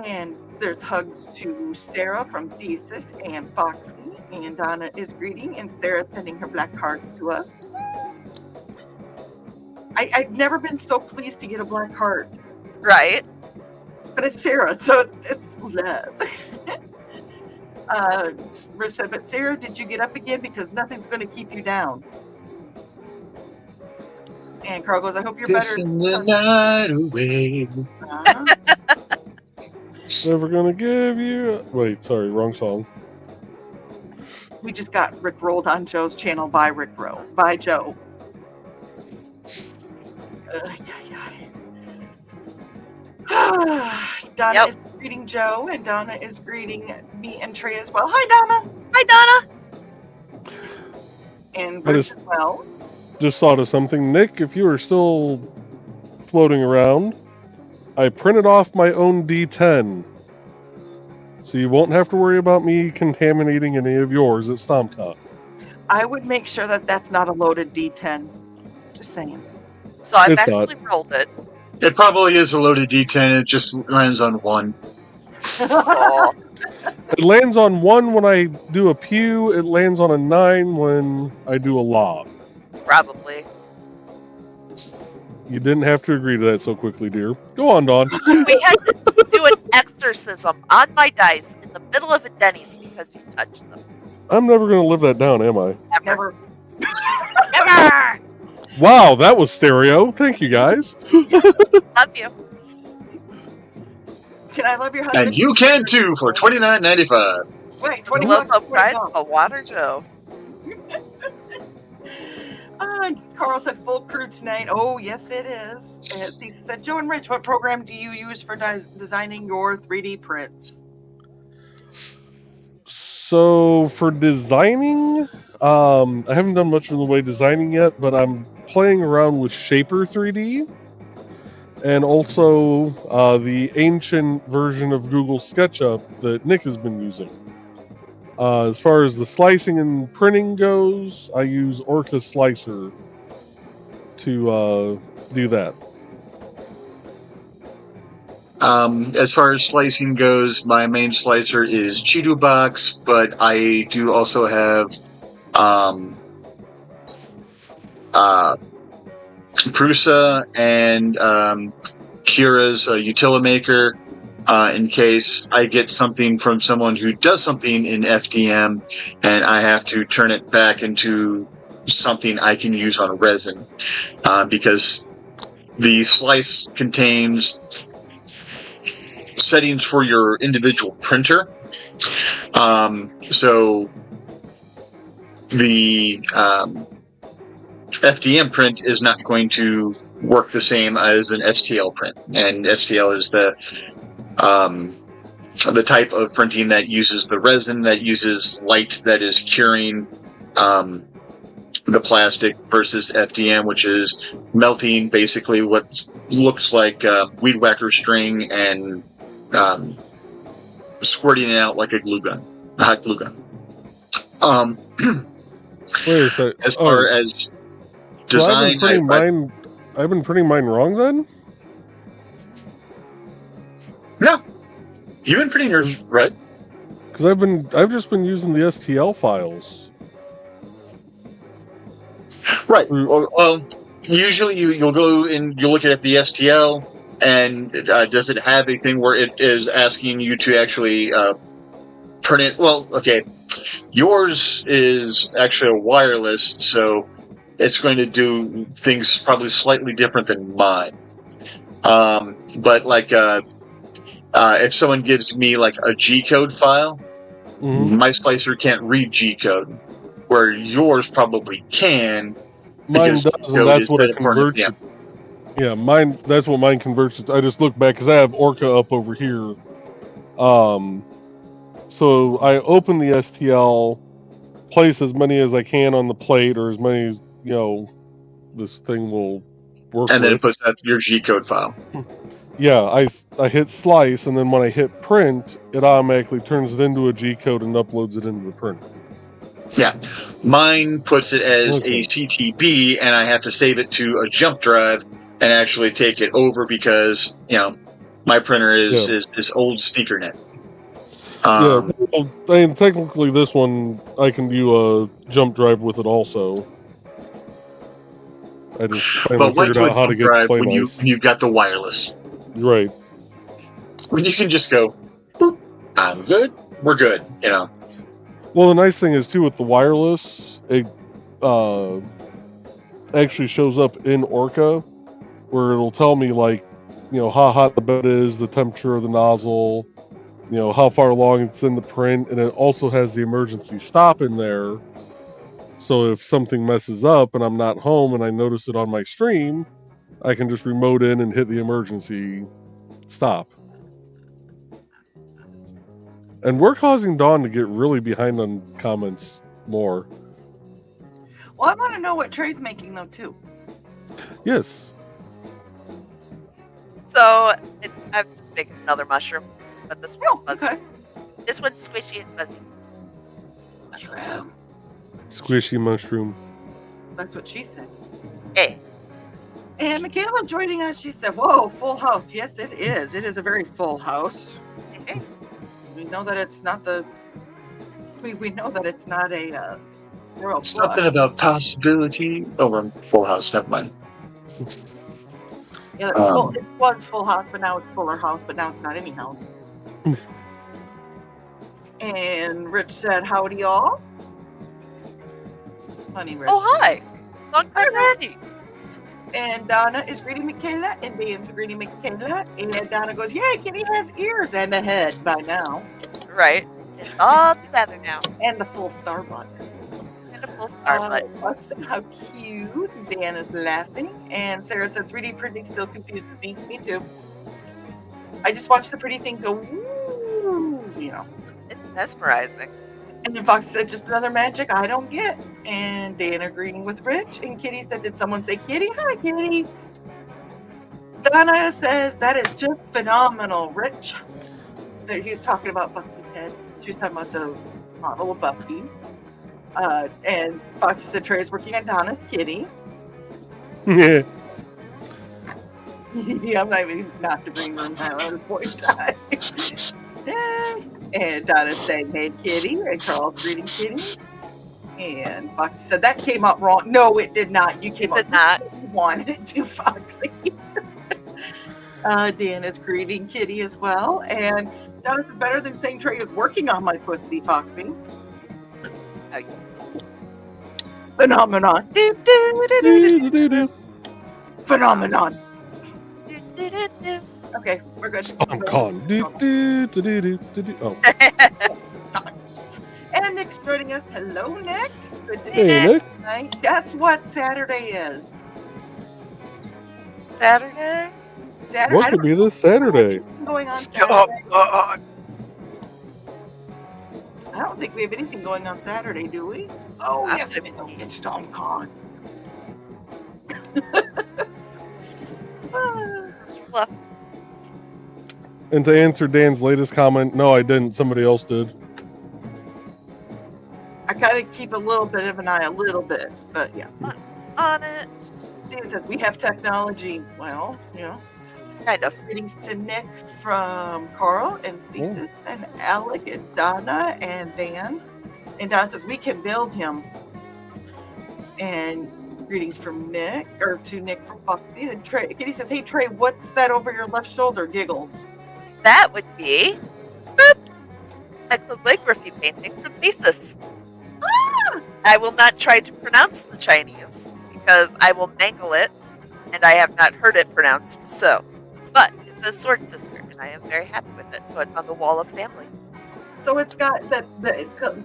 And there's hugs to Sarah from Thesis and Foxy. And Donna is greeting, and Sarah's sending her black cards to us. I've never been so pleased to get a black card. Right. But it's Sarah, so it's love. Rich said, but Sarah, did you get up again? Because nothing's going to keep you down. And Carl goes, I hope you're Kissing better. the night away. Never gonna give you. Wait, sorry, wrong song. We just got Rick rolled on Joe's channel by by Joe. Donna is greeting Joe, and Donna is greeting me and Trey as well. Hi, Donna. Hi, Donna. And I Bruce as well. just thought of something. Nick, if you are still floating around, I printed off my own D10. So you won't have to worry about me contaminating any of yours at StompCon. I would make sure that that's not a loaded D10. Just saying. So I've It's actually rolled it. It probably is a loaded D10. It just lands on 1. Oh, It lands on 1 when I do a pew. It lands on a 9 when I do a lob. probably. You didn't have to agree to that so quickly, dear. Go on, Dawn. We had to do an exorcism on my dice in the middle of a Denny's because you touched them. I'm never going to live that down, am I? Never. Never! Wow, that was stereo. Thank you, guys. Love you. Can I love your husband? And you can too for $29.95. Wait, 20 Low bucks. price, a water Joe. Carl said full crew tonight. Oh, yes, it is. And Lisa said, Joe and Rich, what program do you use for designing your 3D prints? So for designing, I haven't done much in the way of designing yet, but I'm playing around with Shaper 3D and also the ancient version of Google SketchUp that Nick has been using. As far as the slicing and printing goes, I use Orca Slicer to do that. As far as slicing goes, my main slicer is Cheeto Box, but I do also have Prusa and Kira's Utilimaker in case I get something from someone who does something in FDM and I have to turn it back into something I can use on resin, because the slice contains settings for your individual printer. So the FDM print is not going to work the same as an STL print, and STL is the type of printing that uses the resin, that uses light that is curing the plastic, versus FDM, which is melting basically what looks like weed whacker string and squirting it out like a glue gun, a hot glue gun. Wait a sec. As far as design, so I've been printing mine wrong then? No, you've been printing yours right. Because I've just been using the STL files. Right. Well, usually you'll go and you'll look at the STL, and does it have a thing where it is asking you to actually print it? Well, okay, yours is actually a wireless, so it's going to do things probably slightly different than mine. But like, if someone gives me like a G-code file, my slicer can't read G-code, where yours probably can. Mine does, and that's what it converts it. Yeah, mine. That's what mine converts it. I just look back because I have Orca up over here. So I open the STL, place as many as I can on the plate, or as many as this thing will work. And then it puts out your G-code file. Yeah, I hit slice, and then when I hit print, it automatically turns it into a G-code and uploads it into the printer. Yeah, mine puts it as a CTB, and I have to save it to a jump drive and actually take it over because my printer is this old sneakernet. And technically this one I can do a jump drive with it also. I just finally figured out how to get the when you've got the wireless. Right. When you can just go, boop, I'm good, we're good, Well, the nice thing is too with the wireless, it actually shows up in Orca, where it'll tell me like, how hot the bed is, the temperature of the nozzle, how far along it's in the print, and it also has the emergency stop in there. So if something messes up and I'm not home and I notice it on my stream, I can just remote in and hit the emergency stop. And we're causing Dawn to get really behind on comments more. Well, I want to know what Trey's making, though, too. Yes. So I'm just making another mushroom, but this one's Oh, fuzzy. okay. This one's squishy and fuzzy. Mushroom. Squishy mushroom. That's what she said. Hey. And Michaela joining us, she said, whoa, full house. Yes, it is. It is a very full house. Hey. We know that it's not we know that it's not a royal Something flush. about possibility. Oh, we're in Full House. Never mind. Yeah, it's full, it was full house, but now it's fuller house, but now it's not any house. And Rich said, howdy, y'all. Funny, Rich. Oh, hi. Long time no see. And Donna is greeting Michaela, and Dan's greeting Michaela. And Donna goes, yay, Kitty has ears and a head by now. Right. It's all together now. And the full Starbucks. And a full star How cute. Dan is laughing. And Sarah says, 3D printing still confuses me. Me too. I just watch the pretty thing go, woo, you know. It's mesmerizing. And then Fox said, just another magic I don't get. And Dan agreeing with Rich. And Kitty said, did someone say Kitty? Hi, Kitty. Donna says, that is just phenomenal, Rich. That he was talking about Buffy's head. She was talking about the model of Buffy. And Fox said, Trey is working on Donna's kitty. Yeah. Yeah, I'm not even not to bring room down at this point in time. And Donna's saying, hey, Kitty. And Carl's reading Kitty. And Foxy said, that came out wrong. No, it did not. You came out not. You wanted it to, Foxy. Dan is greeting Kitty as well. And Donna says, better than saying Trey is working on my pussy, Foxy. Phenomenon. Do, do, do, do, do, do. Phenomenon. Okay, we're good. StompCon. Oh. And Nick's joining us. Hello, Nick. Good to see Hey, you Nick. tonight. Guess what Saturday is? Saturday? Saturday. What could be this Saturday? Going on Saturday. I don't think we have anything going on Saturday, do we? Oh, yes, we do. It's StompCon. Fluff. And to answer Dan's latest comment, no, I didn't. Somebody else did. I kind of keep a little bit of an eye, a little bit, but yeah. On it. Dan says we have technology. Well, you know. Kind of. Greetings to Nick from Carl and Thesis and Alec and Donna and Dan. And Donna says we can build him. And greetings from Nick, or to Nick from Foxy. And Trey, Kitty says, hey Trey, what's that over your left shoulder? Giggles. That would be boop, a calligraphy painting from Thesis. Ah! I will not try to pronounce the Chinese because I will mangle it, and I have not heard it pronounced so. But it's a sword sister, and I am very happy with it. So it's on the wall of family. So it's got that.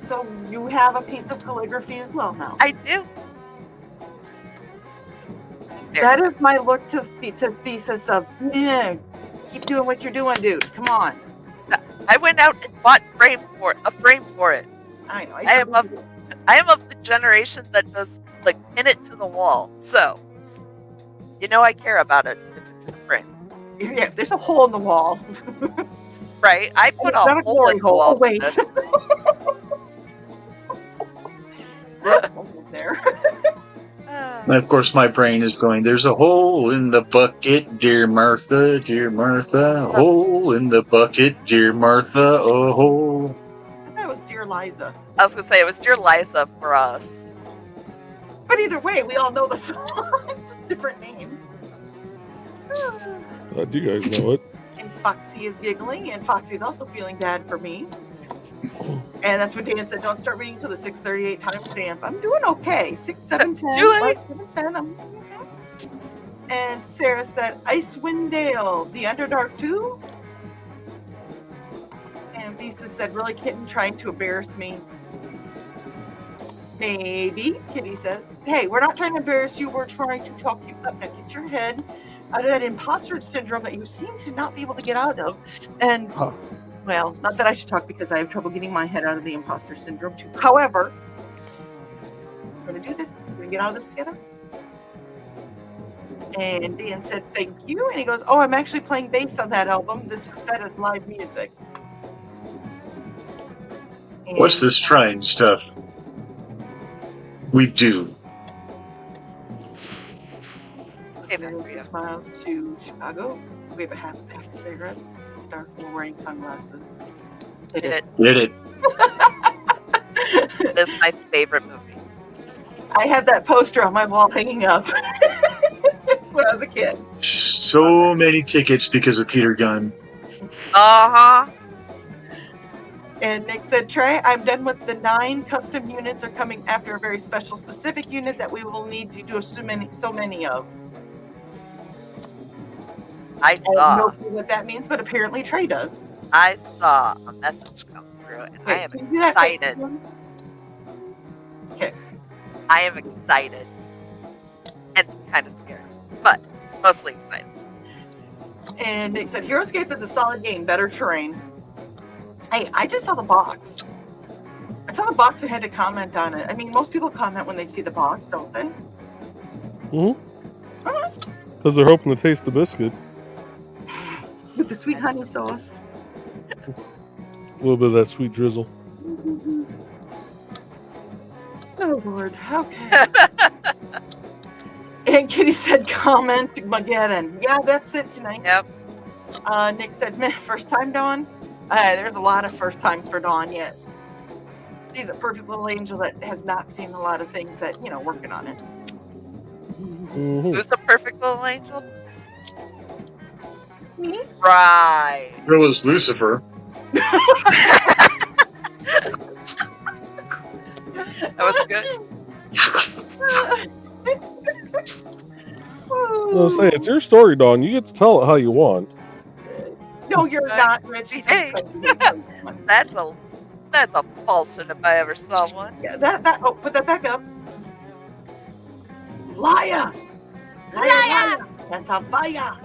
So you have a piece of calligraphy as well now. I do. That is my look to Thesis of, yeah, keep doing what you're doing, dude. Come on. I went out and bought a frame for it. I know. I am of the generation that does like pin it to the wall. So, you know I care about it if it's in a frame. Yeah, there's a hole in the wall. Right? I put a Not hole in the wall. Oh, wait. There. And of course, my brain is going, there's a hole in the bucket, dear Martha, a hole in the bucket, dear Martha, a hole. I thought it was Dear Liza. I was gonna say it was Dear Liza for us. But either way, we all know the song. Just different names. Do you guys know it? And Foxy is giggling, and Foxy is also feeling bad for me. And that's what Dan said, don't start reading till the 6:38 timestamp. I'm doing okay. 6, 7, 10. Do it. 5, 7, 10. I'm okay. And Sarah said, Icewind Dale, the Underdark too? And Lisa said, really, Kitten, trying to embarrass me? Maybe, Kitty says. Hey, we're not trying to embarrass you. We're trying to talk you up. Now get your head out of that imposter syndrome that you seem to not be able to get out of. And, well, not that I should talk because I have trouble getting my head out of the imposter syndrome too. However, We're going to do this. We're going to get out of this together. And Dan said, thank you. And he goes, oh, I'm actually playing bass on that album. That is live music. And What's this trying stuff we do? Hey, smiles to Chicago. We have a half pack of cigarettes. Start wearing sunglasses. Did it. Did it? This is my favorite movie. I had that poster on my wall hanging up when I was a kid. So many tickets because of Peter Gunn. Uh-huh. And Nick said, Trey, I'm done with the 9 custom units are coming after a very special specific unit that we will need to do so many of. I don't know saw what that means, but apparently Trey does. a message come through, and I am Can you do that face excited. again? Okay. I am excited. And kind of scared, but mostly excited. And Nick said, HeroScape is a solid game, better terrain. Hey, I just saw the box. I saw the box and had to comment on it. I mean, most people comment when they see the box, don't they? Because they're hoping to taste the biscuit. With the sweet honey sauce. A little bit of that sweet drizzle. Oh, Lord. Okay. And Kitty said, comment Mageddon. Yeah, that's it tonight. Yep. Nick said, man, first time Dawn? There's a lot of first times for Dawn yet. She's a perfect little angel that has not seen a lot of things that, working on it. Who's the perfect little angel? Me? Right. It was Lucifer. That was good. I'll say, it's your story, Dawn. You get to tell it how you want. No, you're not, Richie. Hey. That's a falsehood if I ever saw one. Yeah, that. Oh, put that back up. Liar! Liar! That's on fire.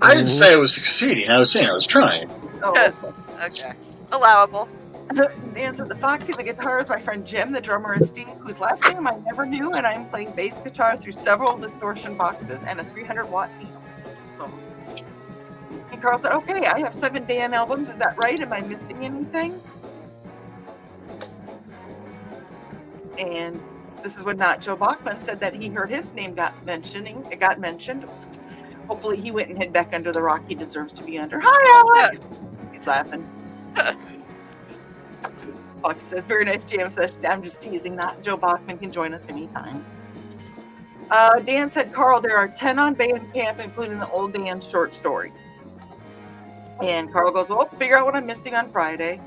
I didn't say I was succeeding. I was saying I was trying. Oh, Okay. Allowable. Dan said, the Foxy, the guitar is my friend Jim, the drummer is Steve, whose last name I never knew, and I'm playing bass guitar through several distortion boxes and a 300-watt amp. So, and Carl said, okay, I have 7 Dan albums. Is that right? Am I missing anything? And this is when not Joe Bachman said that he heard his name got mentioned. Hopefully he went and hid back under the rock he deserves to be under. Hi, Alec! He's laughing. Fox says, very nice jam session. I'm just teasing. Not Joe Bachman can join us anytime. Dan said, Carl, there are 10 on Bandcamp, including the old Dan short story. And Carl goes, well, figure out what I'm missing on Friday.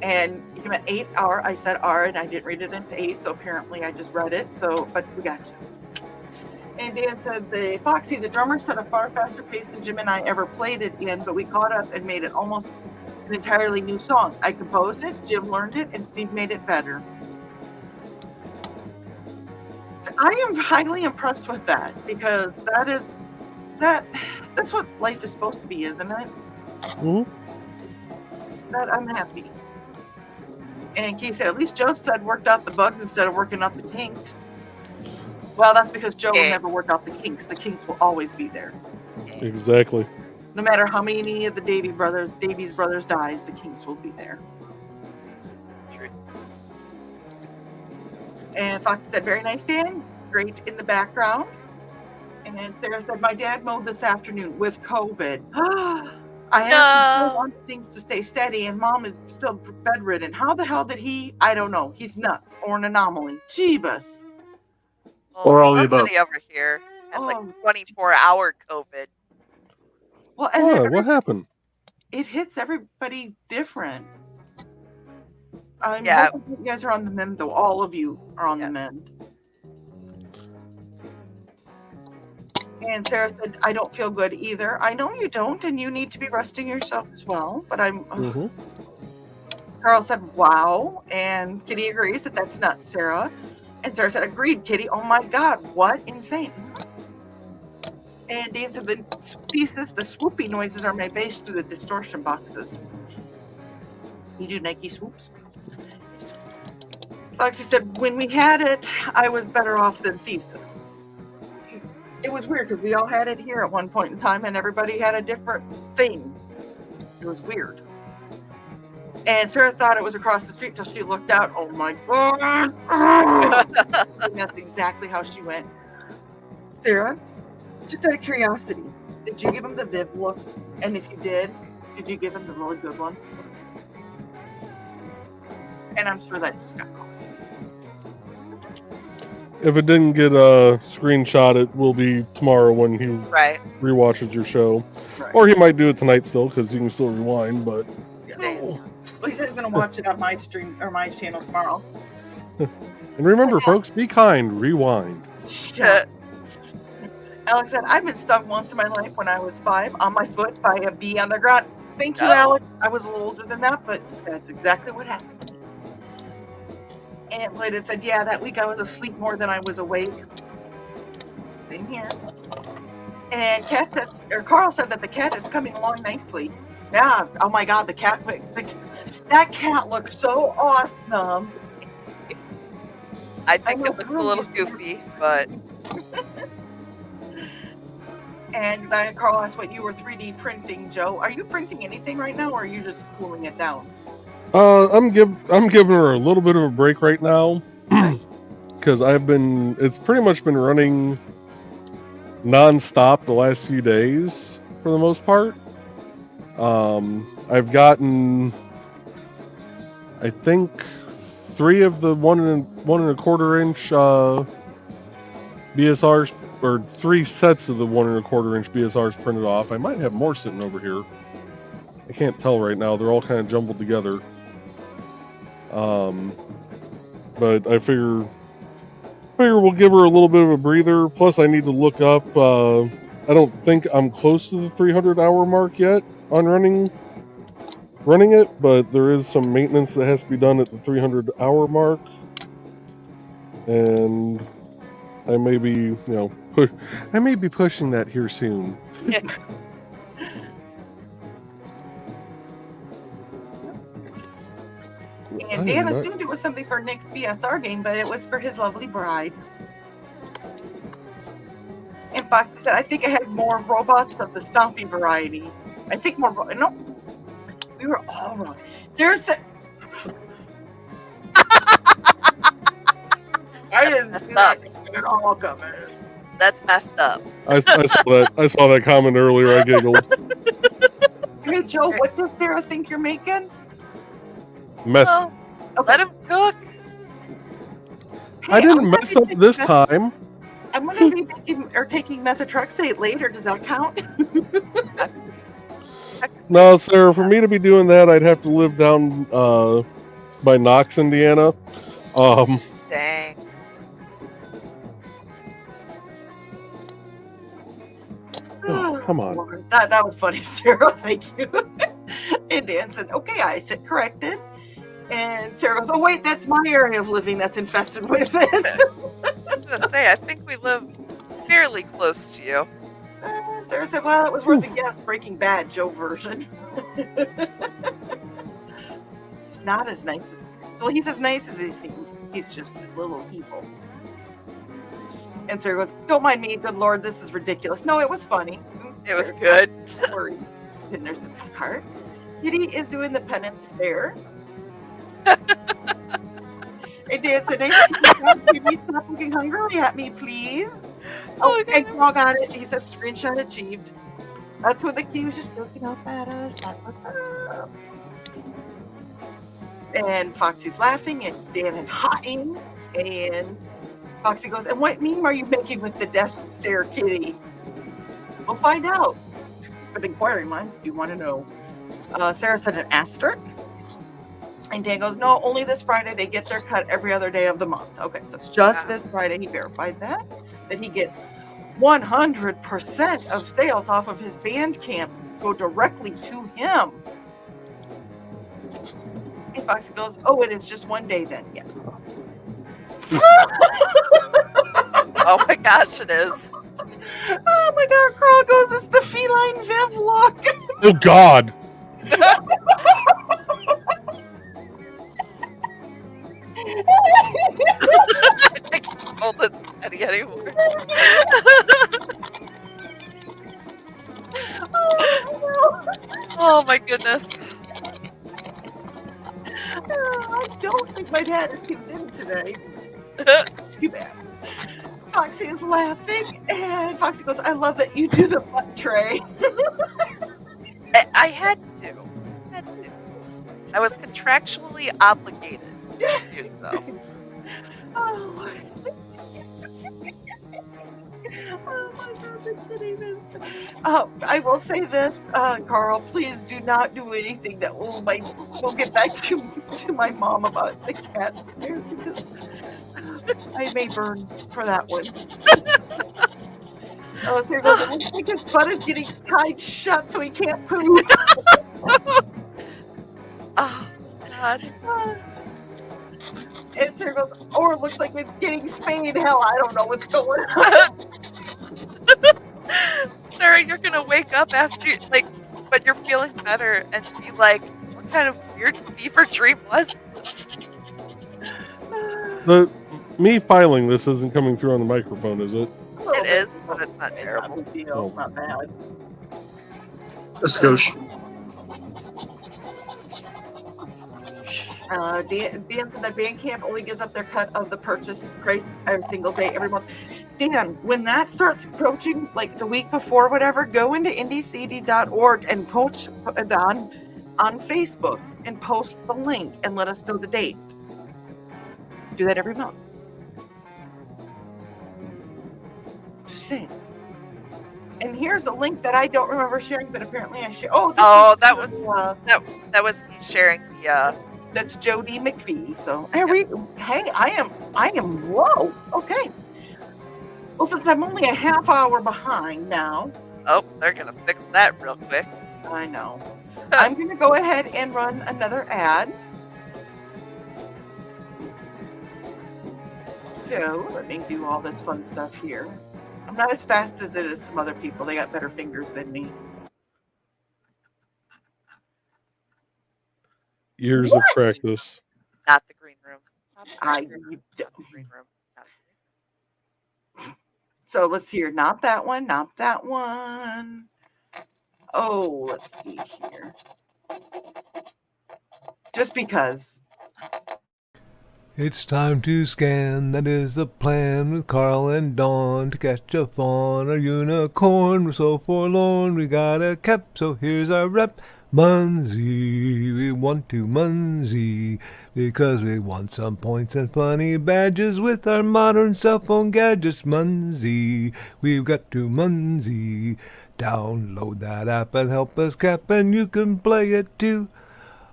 And he meant 8R. I said R, and I didn't read it as 8, so apparently I just read it. So, but we got you. And Dan said, the Foxy, the drummer, set a far faster pace than Jim and I ever played it in, but we caught up and made it almost an entirely new song. I composed it, Jim learned it, and Steve made it better. I am highly impressed with that, because that's what life is supposed to be, isn't it? Mm-hmm. That I'm happy. And Keith said, at least Joe said worked out the bugs instead of working out the kinks. Well, that's because Joe will never work out the kinks. The kinks will always be there. Exactly. No matter how many of the Davies brothers dies, the kinks will be there. True. And Fox said, very nice, Dan. Great in the background. And Sarah said, my dad mowed this afternoon with COVID. I have want things to stay steady, and Mom is still bedridden. How the hell did he? I don't know. He's nuts or an anomaly. Jeebus. Well, Or all the above. somebody over here had like 24-hour COVID. Well, and What happened? it hits everybody different. Yeah. You guys are on the mend, though. All of you are on the mend. And Sarah said, I don't feel good either. I know you don't, and you need to be resting yourself as well. But I'm... Carl said, wow. And Kitty agrees that that's nuts, Sarah. And Sarah said, agreed, Kitty. Oh, my God. What? Insane. And Dan said, the thesis, the swoopy noises are my bass through the distortion boxes. You do Nike swoops. Foxy said, when we had it, I was better off than Thesis. It was weird because we all had it here at one point in time and everybody had a different thing. It was weird. And Sarah thought it was across the street till she looked out. Oh my God. And that's exactly how she went. Sarah, just out of curiosity, did you give him the Viv look? And if you did you give him the really good one? And I'm sure that just got caught. If it didn't get screenshot, it will be tomorrow when he Right. rewatches your show. Right. Or he might do it tonight still, because you can still rewind, but... Well, he said he's going to watch it on my stream or my channel tomorrow. And remember, folks, be kind, rewind. Yeah. Alex said, I've been stung once in my life when I was 5 on my foot by a bee on the ground. Thank you, Oh. Alex. I was a little older than that, but that's exactly what happened. And Bladen said, yeah, that week I was asleep more than I was awake. Same here. And Kat said, or Carl said that the cat is coming along nicely. Yeah. Oh my God, that cat looks so awesome. I think know, it looks a little goofy, but And then Carl asked what you were 3D printing, Joe. Are you printing anything right now, or are you just cooling it down? I'm giving her a little bit of a break right now, because it's pretty much been running non-stop the last few days for the most part. I've gotten, I think, 3 of the 1 1/4 inch BSRs, or 3 sets of the 1 1/4 inch BSRs printed off. I might have more sitting over here. I can't tell right now. They're all kind of jumbled together. But I figure we'll give her a little bit of a breather. Plus, I need to look up. I don't think I'm close to the 300-hour mark yet on running it, but there is some maintenance that has to be done at the 300-hour mark, and I may be, pushing that here soon. And Dan assumed it was something for Nick's BSR game, but it was for his lovely bride. And Foxy said, I think I had more robots of the Stompy variety. I think more. No, we were all wrong. Sarah said, I didn't see that at all coming. that's messed up. I saw that. I saw that comment earlier. I giggled. Hey, Joe, what does Sarah think you're making? Meth. Well, let him cook. Hey, I didn't I'm mess gonna up be this meth- time. I'm going to be making or taking methotrexate later. Does that count? No, Sarah. For me to be doing that, I'd have to live down by Knox, Indiana. Dang. Oh, come on. That was funny, Sarah. Thank you. And Dan said, okay, I said corrected. And Sarah goes, oh, wait, that's my area of living that's infested with it. I was gonna say, I think we live fairly close to you. Sarah said, well, it was worth a guess. Breaking Bad, Joe version. He's not as nice as he seems. Well, he's as nice as he seems. He's just a little evil. And Sarah goes, don't mind me. Good Lord, this is ridiculous. No, it was funny. It was good. No worries. Then there's the part. Kitty is doing the penance stare. And Dan said, Kitty, stop looking hungrily at me, please. Oh, Okay. and Carl got it. He said, screenshot achieved. That's when the key was just looking up at us. And Foxy's laughing, and Dan is hotting. And Foxy goes, and what meme are you making with the death stare, Kitty? We'll find out. But inquiring minds do want to know. Sarah said an asterisk. And Dan goes, no, only this Friday. They get their cut every other day of the month. Okay, so it's just this Friday. He verified that he gets 100% of sales off of his Bandcamp go directly to him. And Foxy goes, oh, it is just one day then. Yes. Oh my gosh, it is. Oh my God, Carl goes, it's the feline Viv look. Oh God. I can't hold it steady anymore. Oh my goodness. I don't think my dad is tuned in today. Too bad. Foxy is laughing, and Foxy goes, I love that you do the butt tray. I had to. I was contractually obligated to do so. Oh. Oh my God, that's the name is. I will say this, Carl, please do not do anything that will get back to my mom about the cat snare, because I may burn for that one. Oh, so here goes. I think his butt is getting tied shut so he can't poop. Oh, God. And Sarah goes, or it looks like it's getting spayed. Hell, I don't know what's going on. Sarah, you're gonna wake up after, when you're feeling better and be like, what kind of weird fever dream was this? Me filing this isn't coming through on the microphone, is it? It is, but it's not terrible. Not a big deal, not bad. Let's go. Dan said that Bandcamp only gives up their cut of the purchase price every single day, every month. Dan, when that starts approaching, like the week before, whatever, go into indiecd.org and post on Facebook and post the link and let us know the date. Do that every month. Just saying. And here's a link that I don't remember sharing, but apparently I share. That was me sharing the. That's Jody McPhee. So hey, I am low. Okay. Well, since I'm only a half hour behind now. Oh, they're gonna fix that real quick. I know. I'm gonna go ahead and run another ad. So let me do all this fun stuff here. I'm not as fast as it is some other people. They got better fingers than me. Years of practice. Not the green room. So let's see here. Not that one. Not that one. Oh, let's see here. Just because. It's time to scan, that is the plan, with Carl and Dawn to catch a fawn or unicorn. We're so forlorn, we got a cap, so here's our rep. Munsey, we want to Munsey, because we want some points and funny badges with our modern cell phone gadgets. Munsey, we've got to Munsey. Download that app and help us cap, and you can play it too.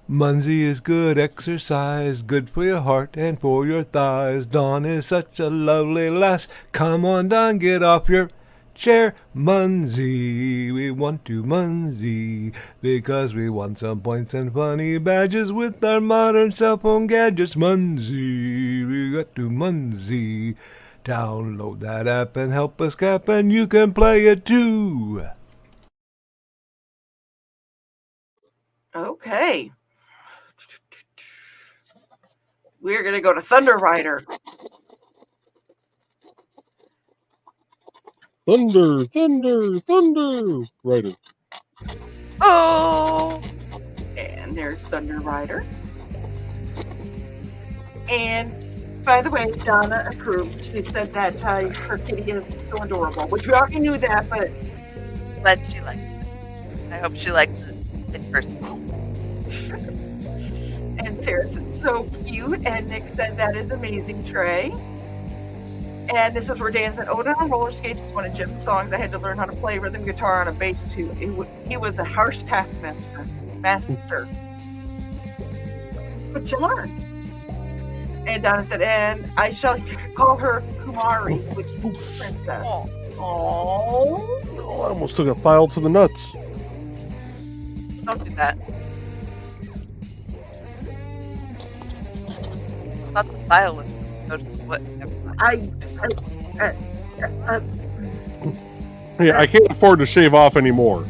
Munsey is good exercise, good for your heart and for your thighs. Dawn is such a lovely lass. Come on, Dawn, get off your chair. Munsey, we want to Munsey, because we want some points and funny badges with our modern cell phone gadgets. Munsey, we got to Munsey. Download that app and help us cap, and you can play it too. Okay. We're going to go to Thunder Rider. Thunder, thunder, thunder. Rider. Oh! And there's Thunder Rider. And by the way, Donna approves. She said that her kitty is so adorable, which we already knew that, but... Glad she liked it. I hope she liked it in person. And Sarah said, so cute. And Nick said, that is amazing, Trey. And this is where Dan said, Odin on roller skates is one of Jim's songs. I had to learn how to play rhythm guitar on a bass, too. He was a harsh taskmaster. But you learn. And Donna said, and I shall call her Kumari, which means princess. Oh, I almost took a file to the nuts. Don't do that. I thought the file was supposed to go to the foot. Never mind. Yeah, I can't afford to shave off anymore.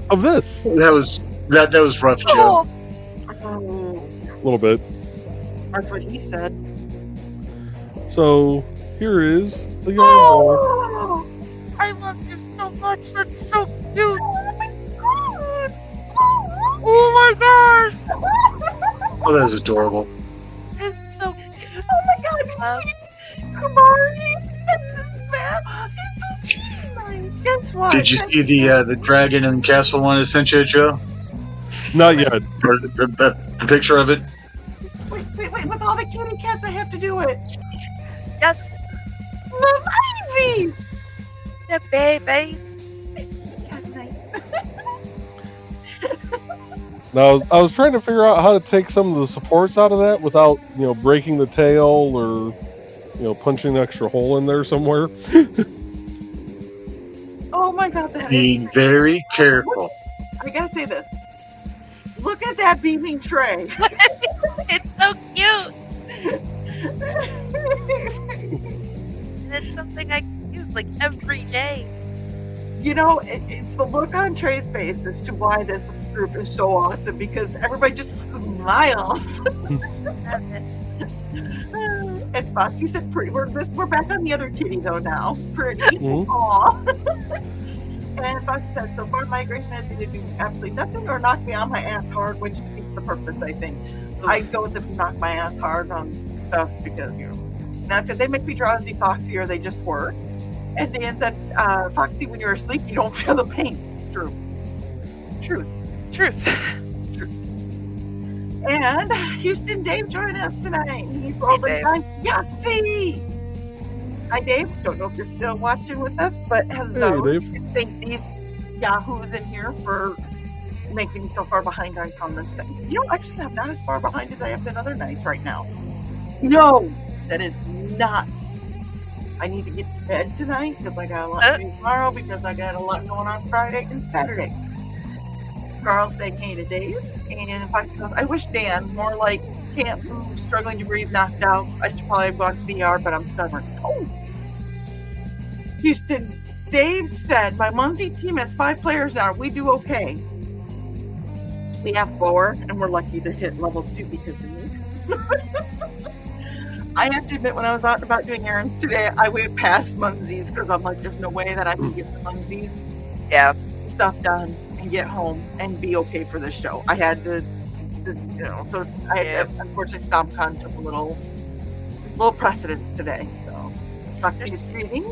Of this. That was rough, Joe. oh. little bit. That's what he said. So here is the yarn ball. Oh, I love you so much. That's so cute. Oh my gosh. Oh, that is adorable. It's so cute. Oh my God! Kamari, it's so cute. Guess what? Did you see the dragon and castle one I sent you, Joe? Not yet. Or a picture of it? Wait! With all the kitty cats, I have to do it. Yes, The babies. the babies. It's kitty cat night. Now I was trying to figure out how to take some of the supports out of that without, breaking the tail or, punching an extra hole in there somewhere. Oh my God! That is. Being very careful. I gotta say this. Look at that beaming Trey. It's so cute. And it's something I can use like every day. It's the look on Trey's face as to why this group is so awesome, because everybody just smiles. And Foxy said, "Pretty." We're back on the other kitty though now. Pretty. Aw. And Foxy said, "So far my great meds either do absolutely nothing or knock me on my ass hard," which defeats the purpose, I think. I go with the knock my ass hard on stuff because And I said they make me drowsy, Foxy, or they just work. And Dan said, "Foxy, when you're asleep, you don't feel the pain." True. Truth. And Houston Dave joined us tonight. He's rolling on Yahtzee. Hi, Dave. Don't know if you're still watching with us, but hello. Hey, Dave. Thank these yahoos in here for making me so far behind on comments. Actually, I'm not as far behind as I have been other nights right now. No, that is not. I need to get to bed tonight because I got a lot to do tomorrow because I got a lot going on Friday and Saturday. Carl's saying hey to Dave, and Foxy goes, "I wish Dan, more like can't move, struggling to breathe, knocked out. I should probably have gone to the ER, but I'm stubborn." Oh, Houston, Dave said, "My Muncie team has 5 players now. We do okay. We have 4, and we're lucky to hit level 2 because of me." I have to admit, when I was out and about doing errands today, I went past Munsie's because I'm like, there's no way that I can get to Munsie's stuff done and get home and be okay for the show. I had to unfortunately, StompCon took a little precedence today. So, Foxy's greeting,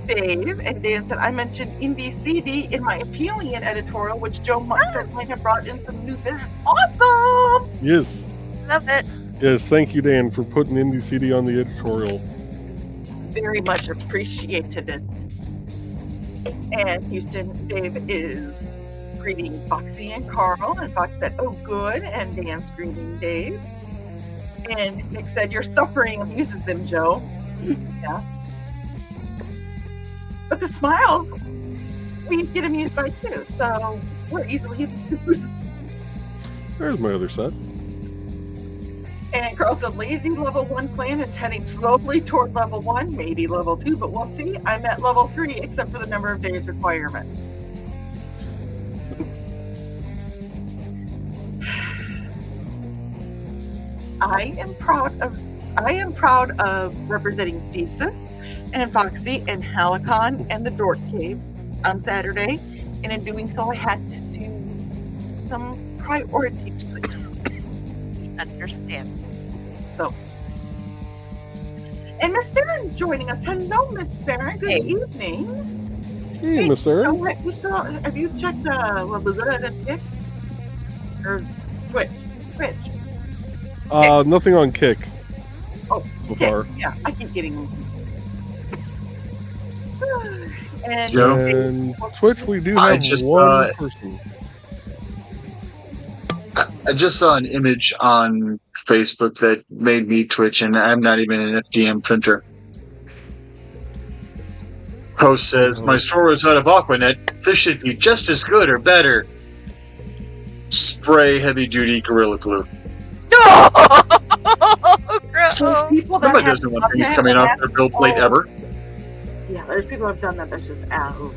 Dave, and Dan said, "I mentioned Indie CD in my Appealian editorial, which Joe said might have brought in some new vision." Awesome! Yes. Love it. Yes, thank you, Dan, for putting Indie CD on the editorial. Very much appreciated it. And Houston, Dave is greeting Foxy and Carl, and Fox said, "Oh, good," and Dan's greeting Dave. And Nick said, "Your suffering amuses them, Joe." Yeah. But the smiles, we get amused by too, so we're easily amused. There's my other set. And Carl said, "Lazy level 1 clan is heading slowly toward level 1, maybe level 2, but we'll see. I'm at level 3, except for the number of days requirement." I am proud of representing Thesis and Foxy and Halicon and the Dork Cave on Saturday, and in doing so I had to do some priority choices. Understand. So, and Miss Sarah's joining us. Hello, Miss Sarah. Good evening. Hey, Miss Sarah. Have you checked Kick or Twitch? Nothing on Kick. Oh, so Kick. far. Yeah, I keep getting. And, Joe? And Twitch, we do I have just, one person. I just saw an image on Facebook that made me twitch, and I'm not even an FDM printer. Host says, "My store is out of Aquanet. This should be just as good or better. Spray heavy-duty Gorilla Glue." No! Gross. so people that Somebody have doesn't want done things that coming off have- their build plate ever. Yeah, there's people who have done that. That's just out.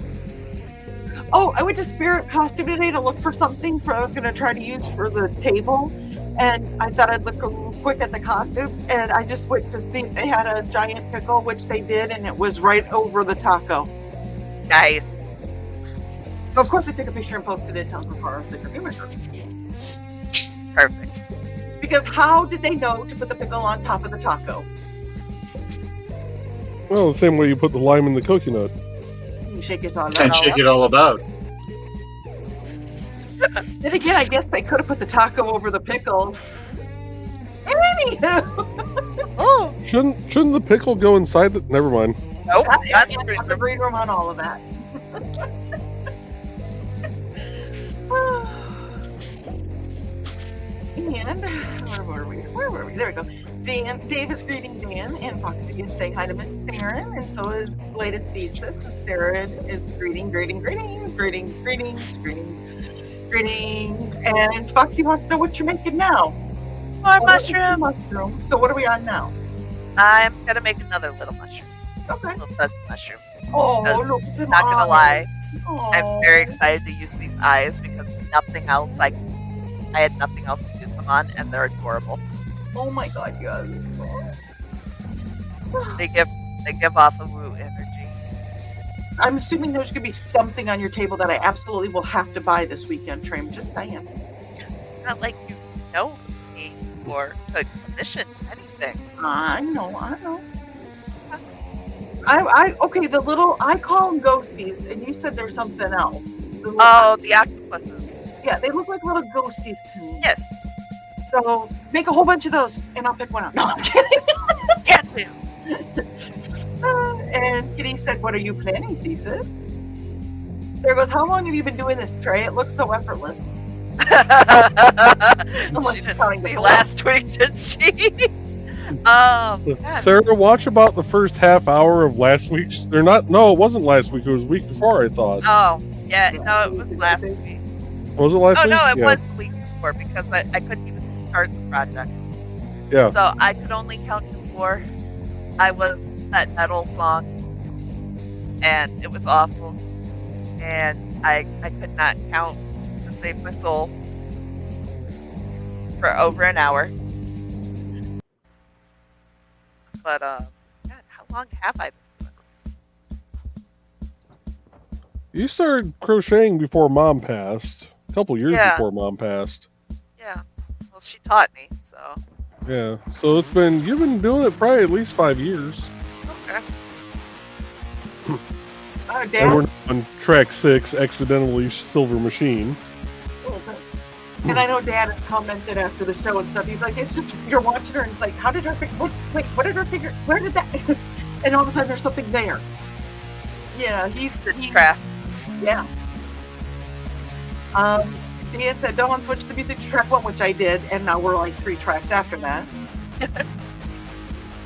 Oh, I went to Spirit Costume today to look for something I was going to try to use for the table. And I thought I'd look a little quick at the costumes. And I just went to see if they had a giant pickle, which they did. And it was right over the taco. Nice. So, of course, I took a picture and posted it to Uncle Carl's Secret Humor Group. Perfect. Because how did they know to put the pickle on top of the taco? Well, the same way you put the lime in the coconut. You shake it all And shake it all about. Then again, I guess they could have put the taco over the pickle. Anywho. Oh. Shouldn't the pickle go inside the... Never mind. Nope. That's the green room on all of that. And where were we? There we go. Dave is greeting Dan, and Foxy is saying hi to Miss Saren, and so is Bladed Thesis. Sarah is greetings, and Foxy wants to know what you're making now. More mushroom. So what are we on now? I'm gonna make another little mushroom. Okay. Little fuzzy mushroom. Oh, Because, look at them Not gonna eyes. lie, Oh. I'm very excited to use these eyes because nothing else. I had nothing else to use them on, and they're adorable. Oh my God, yes. They give off a woo energy. I'm assuming there's going to be something on your table that I absolutely will have to buy this weekend, Trey. I'm just saying. It's not like you know me or could commission anything. I know. Okay, the little, I call them ghosties, and you said there's something else. Oh, the octopuses. Yeah, they look like little ghosties to me. Yes. So make a whole bunch of those, and I'll pick one out. No, I'm kidding. Can't do. And Kitty said, "What are you planning, Thesis?" Sarah goes, "How long have you been doing this, Trey? It looks so effortless." She didn't see last week, did she? God. Sarah, watch about the first half hour of last week's. They're not. No, it wasn't last week. It was the week before. I thought. Oh, yeah. No, it was last week. Was it last week? Oh no, it Yeah. was the week before because I couldn't even start the project. Yeah. So I could only count to 4. I was that metal song, and it was awful. And I could not count to save my soul for over an hour. But God, how long have I been doing this? You started crocheting before Mom passed. A couple years Yeah. before Mom passed. Yeah. Well, she taught me, so Yeah. So you've been doing it probably at least 5 years. okay. Oh, And Dad. we're on track 6, accidentally Silver Machine. And I know Dad has commented after the show and stuff. He's like, "It's just you're watching her, and it's like, how did her figure? Wait, what did her figure? Where did that?" And all of a sudden, there's something there. Yeah, he's Craft. yeah. Dan said, "Don't switch the music to track 1," which I did, and now we're like 3 tracks after that.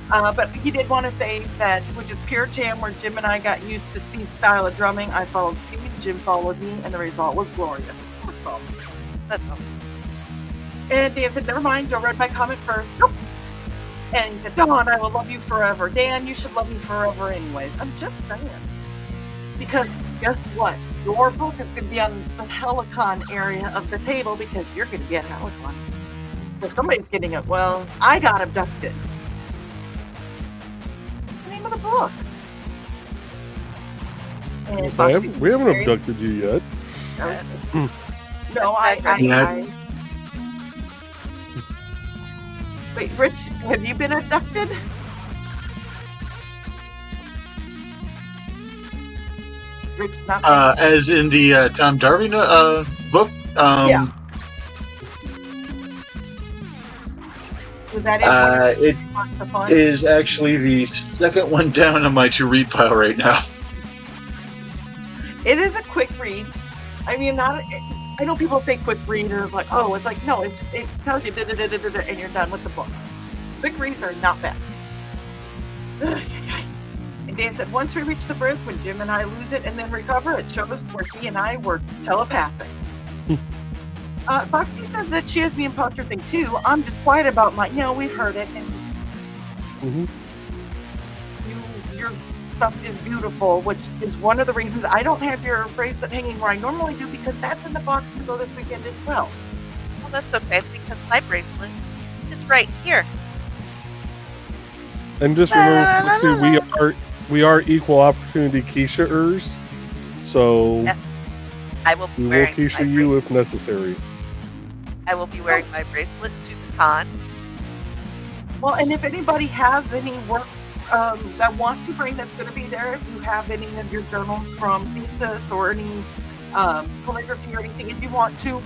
But he did want to say that, which is pure jam, where Jim and I got used to Steve's style of drumming. I followed Steve, Jim followed me, and the result was glorious. That's awesome. And Dan said, "Never mind, Joe read my comment first." Nope. And he said, "Dawn, I will love you forever." Dan, you should love me forever anyways. I'm just saying. Because guess what? Your book is going to be on the Helicon area of the table because you're going to get Helicon. So somebody's getting it. Well, I got abducted. What's the name of the book? And We haven't abducted you yet. No, I Wait, Rich, have you been abducted? Rich, not As in the Tom Darby book. Yeah. Was that it? It is actually the second one down on my to-read pile right now. It is a quick read. I mean, I know people say quick read or like, oh, it's like, no, it tells you da-da-da-da-da-da, and you're done with the book. Quick reads are not bad. And Dan said, once we reach the bridge, when Jim and I lose it and then recover, it shows where he and I were telepathic. Foxy said that she has the imposter thing too. I'm just quiet about mine. We've heard it. And you're stuff is beautiful, which is one of the reasons I don't have your bracelet hanging where I normally do, because that's in the box to go this weekend as well. Well, that's okay, because my bracelet is right here. And just remember, Foxy, we are equal opportunity Keisha-ers, so Yes. I will be we will wearing Keisha my you bracelet. if necessary. I will be wearing my bracelet to the con. Well, and if anybody has any works that want to bring, that's going to be there. If you have any of your journals from thesis or any calligraphy or anything, if you want to,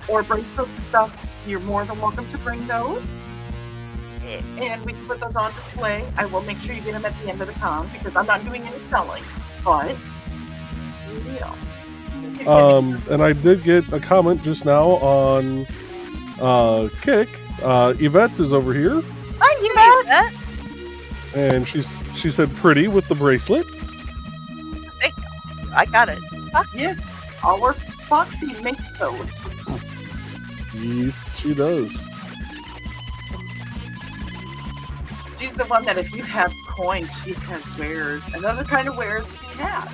or bracelet stuff, you're more than welcome to bring those. And we can put those on display. I will make sure you get them at the end of the con, because I'm not doing any selling, but you know. And I did get a comment just now on Kick. Yvette is over here, Hi, Yvette. and she said pretty with the bracelet. Thank you. I got it. Yes, our Foxy makes those. Yes, she does. She's the one that if you have coins, she has wares. Another kind of wares she has.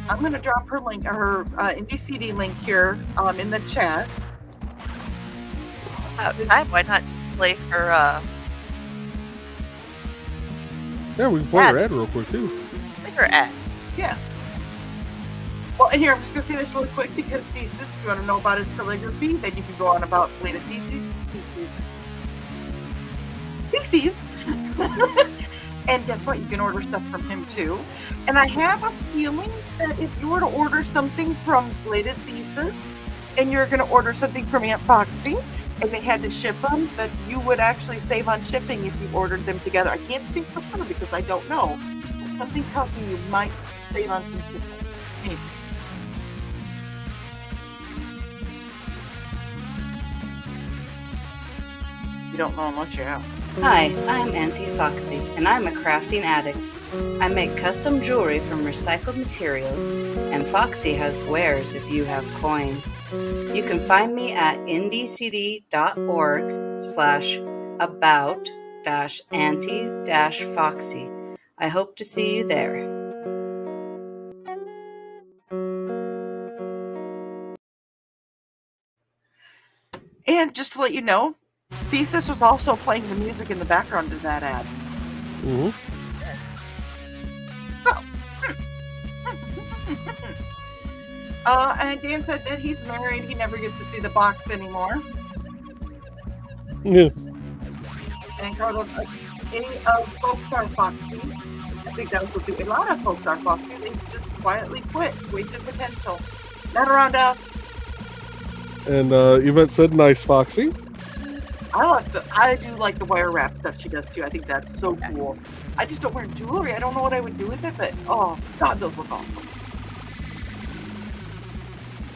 I'm going to drop her link, her NDCD link here in the chat. Time. Why not play her? Yeah, we can play her Ad. ad real quick too. Play her ad. Yeah. Well, and here, I'm just going to say this really quick, because thesis, if you want to know about his calligraphy, then you can go on about later theses. And guess what? You can order stuff from him too. And I have a feeling that if you were to order something from Bladed Thesis and you're going to order something from Aunt Foxy and they had to ship them, that you would actually save on shipping if you ordered them together. I can't speak for sure because I don't know. But something tells me you might save on some shipping. Maybe. You don't know unless you're out. Hi, I'm Auntie Foxy, and I'm a crafting addict. I make custom jewelry from recycled materials, and Foxy has wares if you have coin. You can find me at ndcd.org/about-auntie-foxy. I hope to see you there. And just to let you know, Thesis was also playing the music in the background of that ad. Mm-hmm. And Dan said that he's married. He never gets to see the box anymore. Yeah. And Carlos, any of folks are Foxy. I think that was what a lot of folks are Foxy. They just quietly quit. Wasted potential. Not around us. And Yvette said, "Nice, Foxy." I do like the wire wrap stuff she does too. I think that's so cool. I just don't wear jewelry. I don't know what I would do with it, but oh god, those look awesome.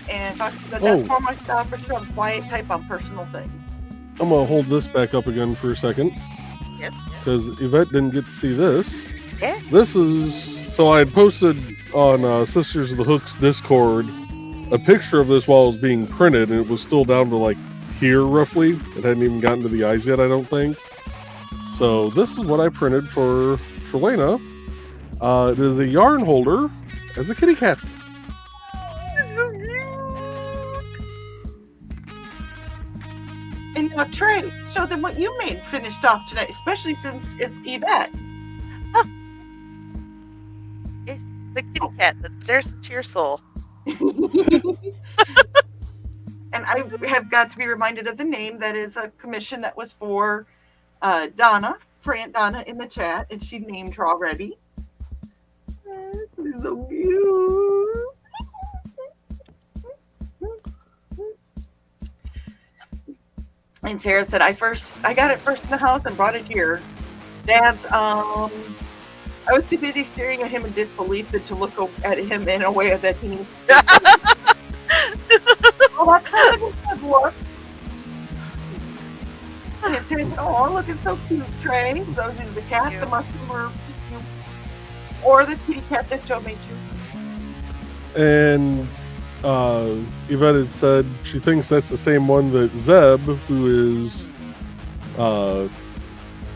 And Foxy said that's for my style for sure. I'm quiet type on personal things. I'm gonna hold this back up again for a second. Yes. Because Yvette didn't get to see this. Yeah. This is, so I had posted on Sisters of the Hook's Discord a picture of this while it was being printed, and it was still down to like here roughly. It hadn't even gotten to the eyes yet, I don't think. So this is what I printed for Trelena. It is a yarn holder as a kitty cat. And now Trey, show them what you made finished off tonight, especially since it's Yvette. It's the kitty cat that stares into your soul. And I have got to be reminded of the name. That is a commission that was for Donna, for Aunt Donna in the chat, and she named her already. She's so cute. And Sarah said, I got it first in the house and brought it here. Dad's, I was too busy staring at him in disbelief to look at him in a way that he needs to. Oh, that's kind of a good look. And said, oh, looking so cute, Trey. Those are the cat, the muscular, or the kitty cat that Joe made you. And Yvette had said she thinks that's the same one that Zeb, who is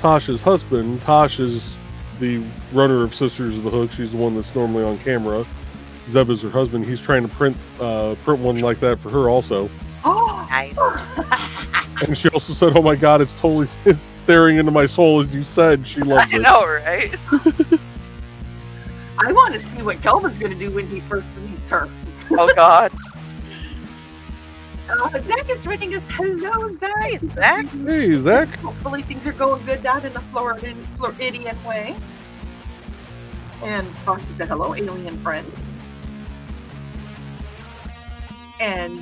Tasha's husband. Tosh is the runner of Sisters of the Hook. She's the one that's normally on camera. Zeb is her husband. He's trying to print one like that for her also. Oh, Nice. And she also said, "Oh my God, it's staring into my soul," as you said. She loves I it. know, right? I want to see what Kelvin's going to do when he first meets her. Oh God. Zach is joining us. Hello, Zach. Hey, Zach. Hey, Zach. Hopefully things are going good down in the Floridian way. And Foxy said, hello, alien friend. And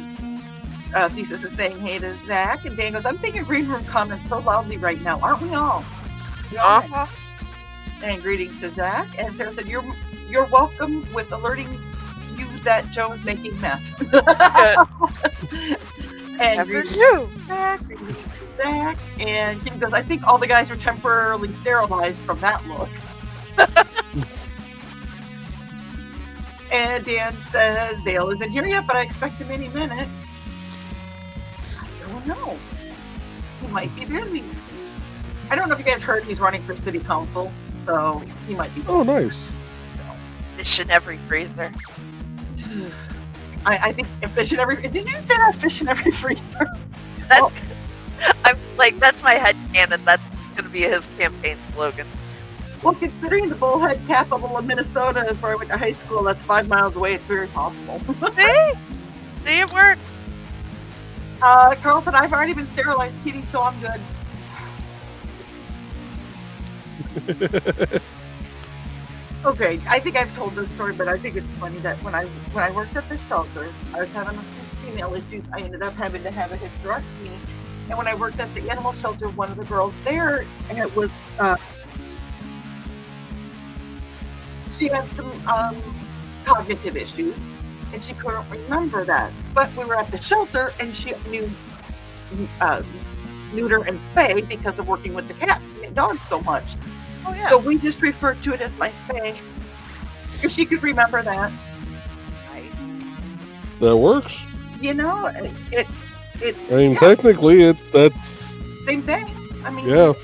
Thesis is saying hey to Zach. And Dan goes, I'm thinking green room comments so loudly right now. Aren't we all? Uh-huh. And greetings to Zach. And Sarah said, you're welcome with alerting you that Joe's making meth. And Never knew. Zach, greetings to Zach. And Kim goes, I think all the guys were temporarily sterilized from that look. And Dan says, Dale isn't here yet, but I expect him any minute. I don't know. He might be busy. I don't know if you guys heard he's running for city council, so he might be busy. Oh, nice. Fish in every freezer. I think a fish in every... Did you say that, fish in every freezer? That's I'm like, that's my headcanon. That's going to be his campaign slogan. Well, considering the bullhead capital of Minnesota is where I went to high school, that's 5 miles away. It's very possible. See, it works. Carlton, I've already been sterilized, Kitty, so I'm good. Okay, I think I've told this story, but I think it's funny that when I worked at the shelter, I was having a female issues. I ended up having to have a hysterectomy, and when I worked at the animal shelter, one of the girls there, and it was she had some cognitive issues, and she couldn't remember that. But we were at the shelter, and she knew neuter and spay because of working with the cats and dogs so much. Oh yeah. So we just referred to it as my spay, because she could remember that. Right. That works. You know, it. I mean, yeah, technically, that's same thing. I mean, yeah.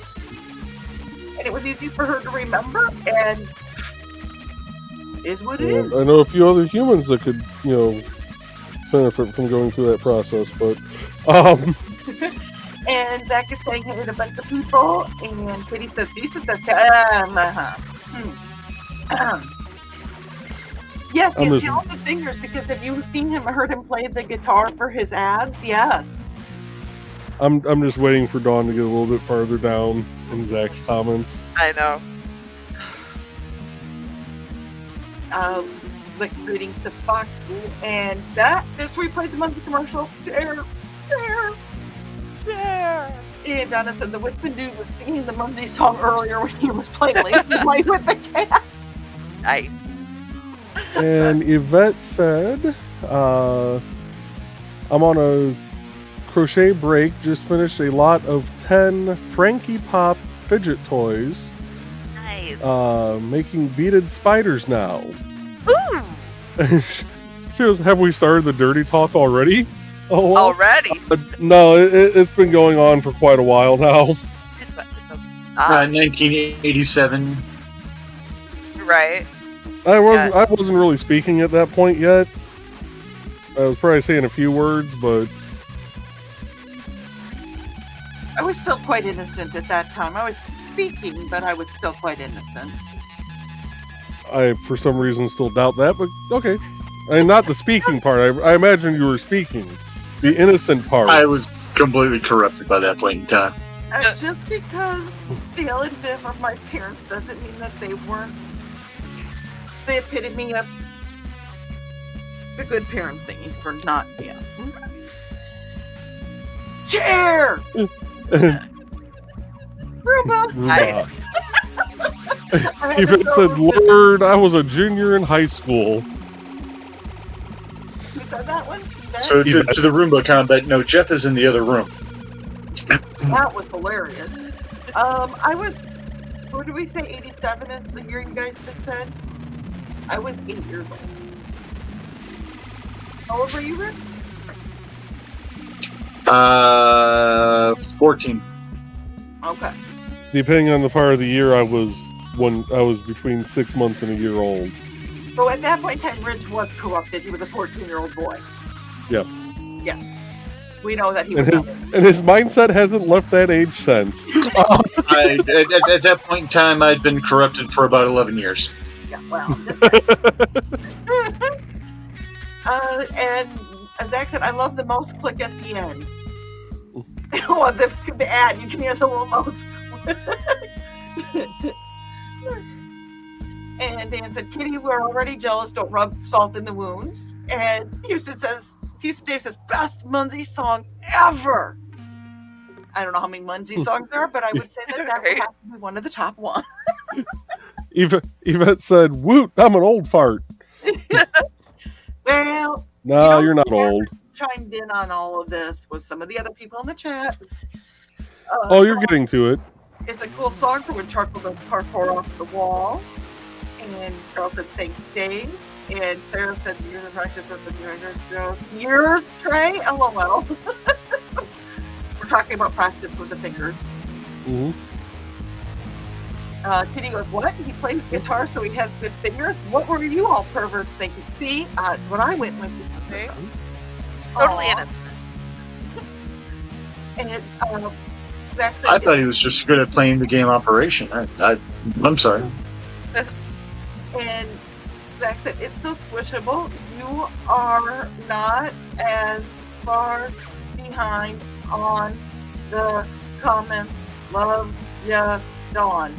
And it was easy for her to remember, and is what it is. I know a few other humans that could, benefit from going through that process, but And Zach is saying hey to a bunch of people, and Kitty says, Lisa says, yes, he has talented fingers, because have you seen him, heard him play the guitar for his ads? Yes. I'm just waiting for Dawn to get a little bit farther down in Zach's comments. I know. Like greetings to Foxy, and that's where he played the monkey commercial. Share. And Donna said the Whitman dude was singing the Monday song earlier when he was playing Lady Night with the cat. Nice. And Yvette said, I'm on a crochet break, just finished a lot of 10 Frankie Pop fidget toys. Nice. Making beaded spiders now. Ooh. She goes, have we started the dirty talk already? Oh, well, Already? no, it's been going on for quite a while now. 1987. Right. I wasn't really speaking at that point yet. I was probably saying a few words, but I was still quite innocent at that time. I was speaking, but I was still quite innocent. I, for some reason, still doubt that, but okay. I mean, not the speaking part. I imagine you were speaking. The innocent part. I was completely corrupted by that point in time. Just because Dale and Viv are my parents doesn't mean that they weren't the epitome of the good parent thingy for not, yeah. Chair! Roomba! Nice. If it said, Lord, I was a junior in high school. Who said that one? So to the Roomba combat, no, Jeff is in the other room. That was hilarious. I was, what did we say, 87 is the year you guys just said? I was 8 years old. How old were you, Rick? 14. Okay. depending on the part of the year, I was between 6 months and a year old. So at that point in time, Rich was corrupted. He was a 14-year-old boy. Yep. Yes. We know that he was. And his mindset hasn't left that age since. At that point in time, I'd been corrupted for about 11 years. Yeah, well. And as Zach said, I love the mouse click at the end. Oh, the ad, you can hear the little mouse. And Dan said, Kitty, we're already jealous. Don't rub salt in the wounds. And Houston Dave says, best Munzie song ever. I don't know how many Munzie songs there are, but I would say that would have to be one of the top one. Yvette said, woot, I'm an old fart. Well, no, you're not old. Chimed in on all of this with some of the other people in the chat. You're getting to it. It's a cool song for when Charcoal does parkour off the wall. And Carl said, thanks, Dave. And Sarah said, years of practice with the New Year's Trey? LOL. We're talking about practice with the fingers. Mm-hmm. Kitty goes, what? He plays guitar so he has good fingers? What were you all perverts thinking? See, what I went with is okay. Totally innocent. And I thought he was just good at playing the game Operation. I'm sorry. And Zach said, it's so squishable. You are not as far behind on the comments. Love ya, Dawn.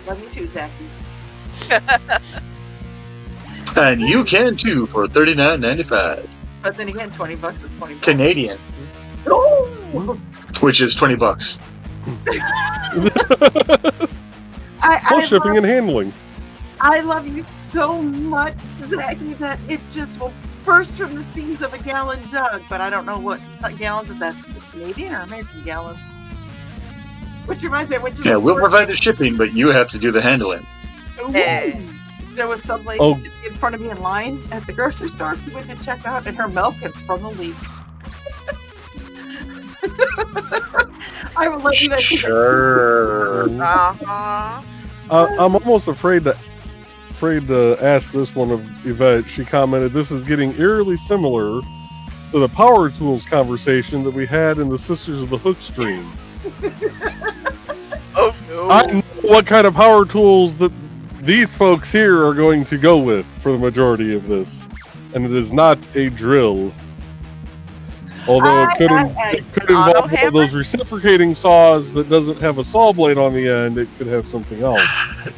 Love you too, Zachy. And you can too for $39.95. But then again, $20 is $20. Canadian. Oh! Which is $20. Plus shipping and handling. I love you so much, Zachy, that it just will burst from the seams of a gallon jug. But I don't know what gallons of that's Canadian or American gallons. Which reminds me, I went to we'll provide the shipping, but you have to do the handling. Hey. There was some lady in front of me in line at the grocery store. She went to check out, and her milk had sprung a leak. I will let you guys. Sure. I'm almost afraid to ask this one of Yvette. She commented, "This is getting eerily similar to the Power Tools conversation that we had in the Sisters of the Hook stream." Oh no! I know what kind of power tools that these folks here are going to go with for the majority of this, and it is not a drill. Although it could involve one of those reciprocating saws that doesn't have a saw blade on the end, it could have something else.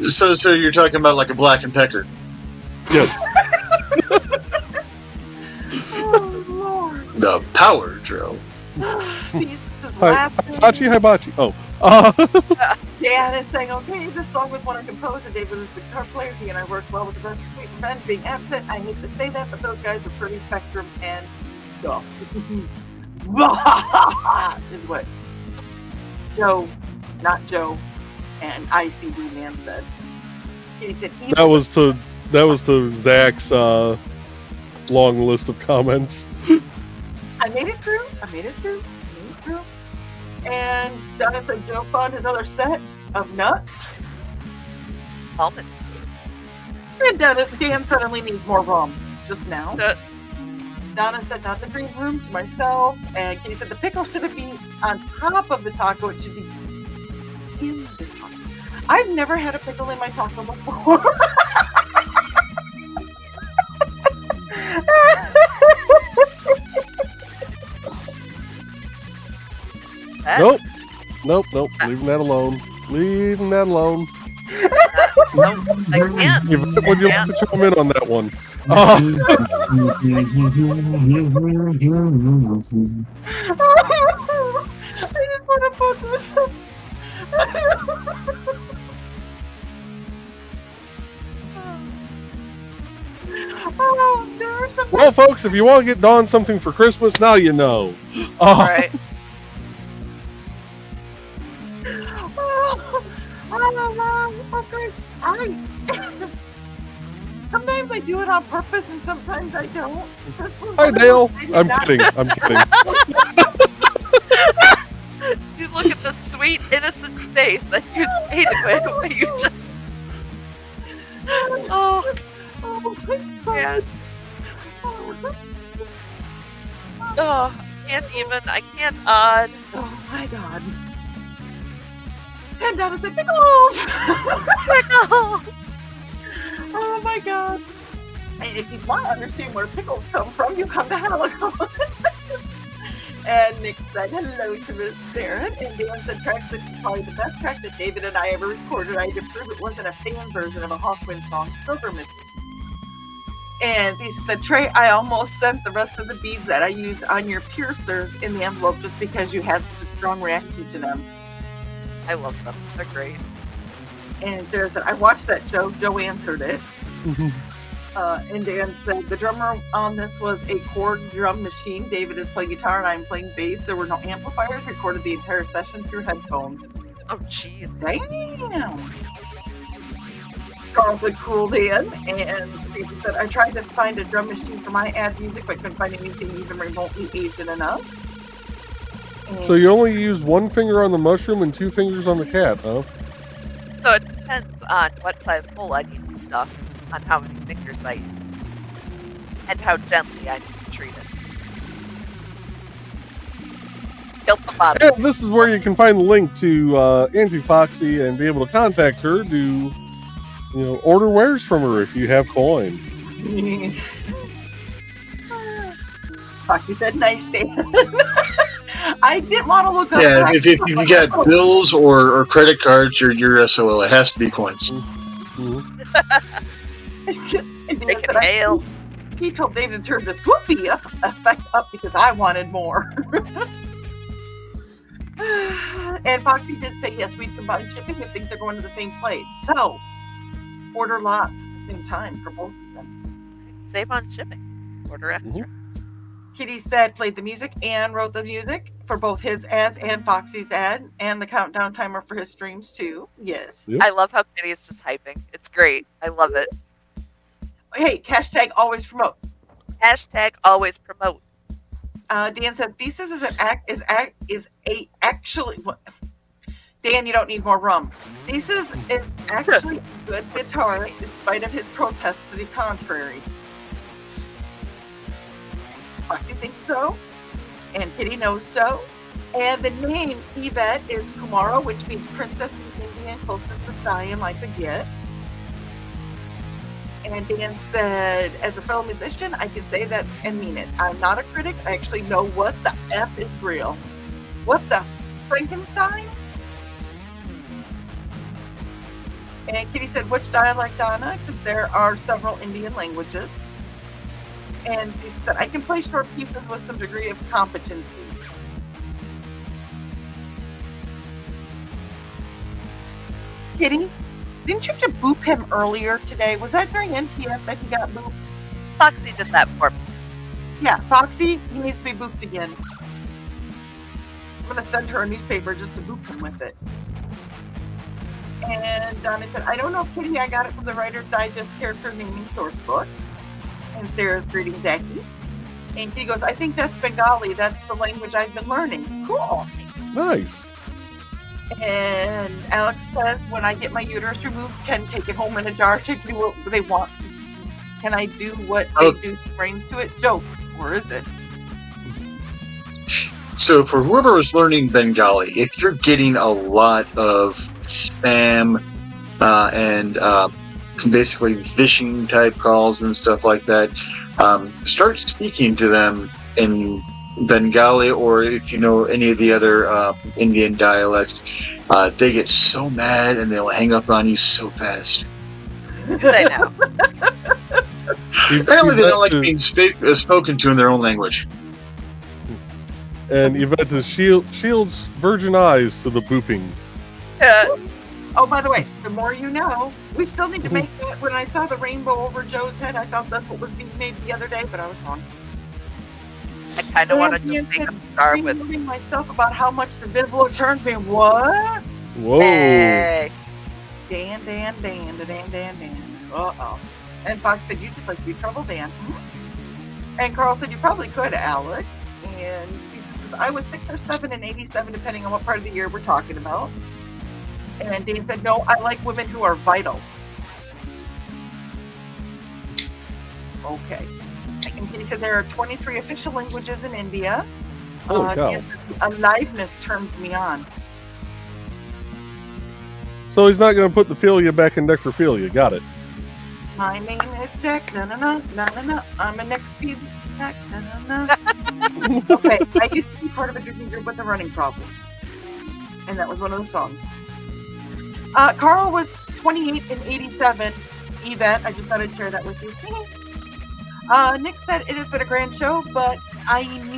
So you're talking about like a Black and Pecker? Yes. Oh Lord! The power drill. Hibachi. Oh. Dan is saying, okay, this song was one I composed, and David was the guitar player. He and I worked well with the rest of Sweet Revenge. Being absent, I hate to say that, but those guys are pretty spectrum and stuff. Is what Joe, not Joe, and Icy Blue Man said. He said that was to Zach's long list of comments. I made it through. And Donna said Joe found his other set of nuts. Almond. And Dan suddenly needs more rum. Just now. Donna said not the green room to myself. And Katie said the pickle shouldn't be on top of the taco. It should be in the taco. I've never had a pickle in my taco before. Nope. Leaving that alone. Nope, I can't. Would you like to chime in on that one? I just want to put this up. Well, folks, if you want to get Dawn something for Christmas, now you know. Right. Okay. Sometimes I do it on purpose, and sometimes I don't. Hi, Dale. I'm kidding. You look at the sweet, innocent face that you made when you just... Oh, man. Oh, I can't odd. Oh my god. And Donna said, pickles! Pickles! Oh my god. And if you want to understand where pickles come from, you come to Helico. And Nick said hello to Miss Sarah. And Dan said track 6 is probably the best track that David and I ever recorded. I had to prove it wasn't a fan version of a Hawkwind song, Silver Missing. And he said, Trey, I almost sent the rest of the beads that I used on your piercers in the envelope just because you had such a strong reaction to them. I love them. They're great. And Sarah said, I watched that show. Joe answered it. And Dan said, the drummer on this was a chord drum machine. David is playing guitar and I'm playing bass. There were no amplifiers. Recorded the entire session through headphones. Oh, jeez. Damn. Carl said, cool, Dan. And Lisa said, I tried to find a drum machine for my ad music, but couldn't find anything even remotely Asian enough. And So you only use one finger on the mushroom and 2 fingers on the cat, huh? So it depends on what size hole I need to stuff, on how many fingers I use, and how gently I need to treat it. Tilt the bottom. And this is where you can find the link to Auntie Foxy and be able to contact her to, order wares from her if you have coin. Foxy said, nice, Dan. I didn't want to look up. Yeah, if you got bills or credit cards, you're SOL. It has to be coins. Make it hail. He told David to turn the swoopy effect up because I wanted more. And Foxy did say, yes, we'd combine shipping if things are going to the same place. So, order lots at the same time for both of them. Save on shipping. Order extra. Kitty said played the music and wrote the music for both his ads and Foxy's ad, and the countdown timer for his streams too. Yes. Yep. I love how Kitty's just hyping. It's great. I love it. Hey, hashtag always promote. Hashtag always promote. Dan said thesis actually. Dan, you don't need more rum. Thesis is actually a good guitarist in spite of his protests to the contrary. Foxy thinks so, and Kitty knows so. And the name Yvette is Kumara, which means princess in Indian, closest to Siam I could get. And Dan said, as a fellow musician, I can say that and mean it. I'm not a critic. I actually know what the F is real. What the Frankenstein? And Kitty said, which dialect, Donna? Because there are several Indian languages. And she said, I can play short pieces with some degree of competency. Kitty, didn't you have to boop him earlier today? Was that during NTF that he got booped? Foxy did that for me. Yeah, Foxy, he needs to be booped again. I'm going to send her a newspaper just to boop him with it. And Donna said, I don't know, Kitty, I got it from the Writer's Digest character naming source book. And Sarah's greeting Zachy. And Kitty goes, I think that's Bengali. That's the language I've been learning. Cool. Nice. And Alex says, when I get my uterus removed, can take it home in a jar to do what they want. Can I do what they do to brains to it? Joke. Or is it? So for whoever was learning Bengali, if you're getting a lot of spam and basically phishing type calls and stuff like that, start speaking to them in Bengali, or if you know any of the other Indian dialects, they get so mad and they'll hang up on you so fast. I know. Apparently they don't like being spoken to in their own language. And Yvette shields virgin eyes to the booping. Oh, by the way, the more you know. We still need to make that. When I saw the rainbow over Joe's head, I thought that's what was being made the other day, but I was wrong. I kind of want to just make a star with myself about how much the Bibler turned me. What? Whoa. Hey. Dan. Uh-oh. And Fox said, you just like to be trouble, Dan. And Carl said, you probably could, Alec. And Jesus says, I was 6 or 7 in 87, depending on what part of the year we're talking about. And Dan said, no, I like women who are vital. Okay. And he said there are 23 official languages in India. Holy cow. Dan said, aliveness turns me on. So he's not going to put the philia back in necrophilia. Got it. My name is Nick. No. I'm a necrophilia. No. Okay, I used to be part of a drinking group with a running problem. And that was one of the songs. Carl was 28 in 87. Yvette, I just thought I'd share that with you. Nick said it has been a grand show, but I am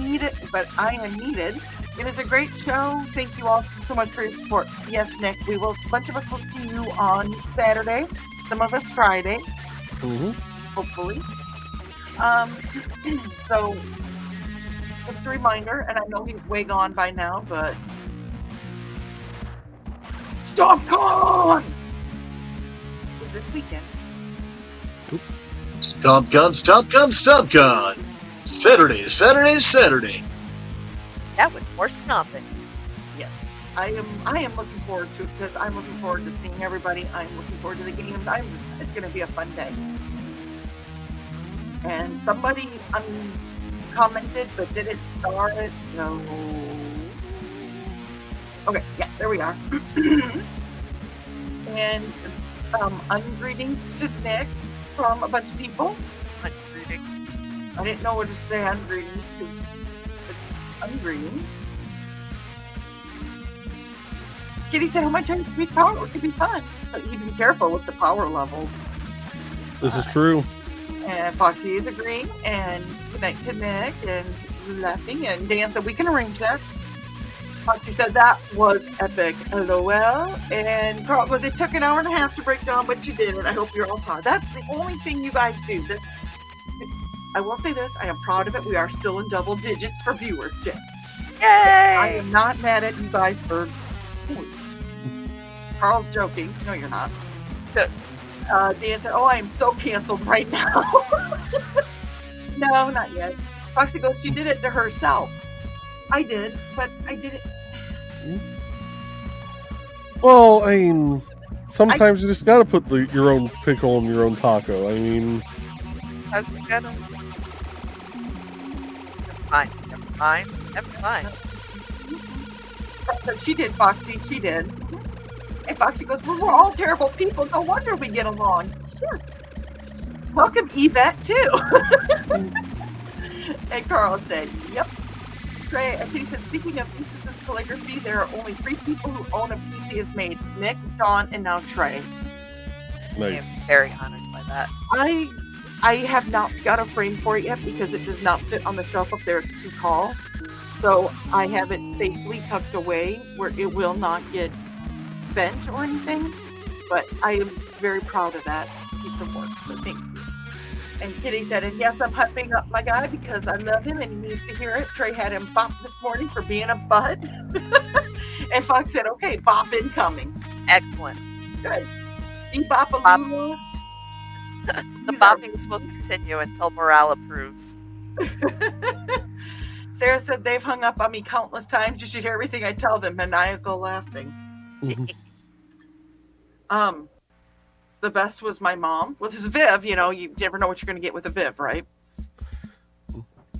needed. It is a great show. Thank you all so much for your support. Yes, Nick, a bunch of us will see you on Saturday. Some of us Friday. Mm-hmm. Hopefully. So, just a reminder, and I know he's way gone by now, but StompCon is this weekend. StompCon. Saturday. Yeah, with more stomping. Yes, I am looking forward to it because I'm looking forward to seeing everybody. I'm looking forward to the games. It's going to be a fun day. And somebody commented but didn't start it, so okay, yeah, there we are. And ungreetings to Nick from a bunch of people. Ungreetings. I didn't know what to say ungreetings because it's ungreetings. Kitty said, how much times speed power? It could be fun, but you need to be careful with the power level. This is true. And Foxy is agreeing, and good night to Nick, and laughing, and Dan said, we can arrange that. Foxy said, that was epic, LOL, and Carl goes, it took an hour and a half to break down, but you did it. I hope you're all proud. That's the only thing you guys do. I will say this, I am proud of it. We are still in double digits for viewership. Yay! I am not mad at you guys for... Carl's joking. No, you're not. Dan said, oh, I am so canceled right now. No, not yet. Foxy goes, she did it to herself. I did, but I did it. Well, I mean, sometimes you just gotta put your own pickle in your own taco. I mean... That's good. Never mind. So she did, Foxy. She did. And Foxy goes, well, we're all terrible people. No wonder we get along. Yes. Welcome, Yvette, too. And Carl said, yep. Trey, I think he said, speaking of thesis calligraphy, there are only 3 people who own a piece he has made. Nick, Dawn, and now Trey. Nice. I'm very honored by that. I have not got a frame for it yet because it does not fit on the shelf up there. It's too tall. So I have it safely tucked away where it will not get bent or anything, but I am very proud of that piece of work, so thank you. And Kitty said, and yes, I'm hyping up my guy because I love him and he needs to hear it. Trey had him bop this morning for being a bud. And Fox said, okay, bop incoming. Excellent. Good. Bop-a-loo. The boppings will continue until morale approves. Sarah said, they've hung up on me countless times. You should hear everything I tell them. Maniacal laughing. The best was my mom with his Viv. You know, you never know what you're going to get with a Viv, right?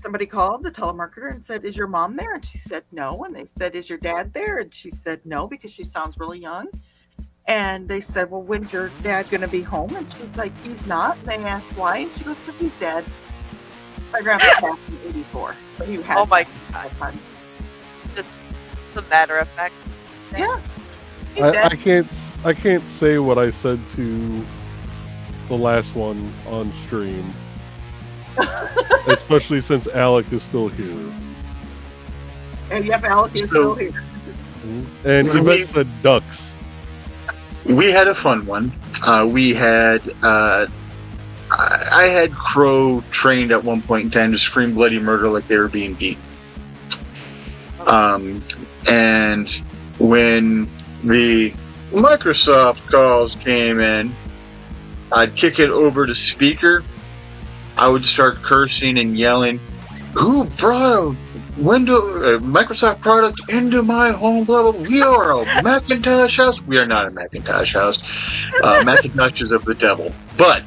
Somebody called the telemarketer and said, is your mom there? And she said no. And they said, is your dad there? And she said no, because she sounds really young. And they said, well, when's your dad going to be home? And she's like, he's not. And they asked why, and she goes, because he's dead. My grandpa passed in 84, so he had. Oh my God! Just the matter of fact. Yeah. I can't say what I said to the last one on stream, especially since Alec is still here. And yep, Alec is still here. And Yvette said ducks. We had a fun one. We had I had Crow trained at one point in time to scream bloody murder like they were being beaten. And when the Microsoft calls came in, I'd kick it over to speaker. I would start cursing and yelling, who brought Microsoft product into my home. Blah blah. We are a Macintosh house. We are not a Macintosh house. Macintosh is of the devil. But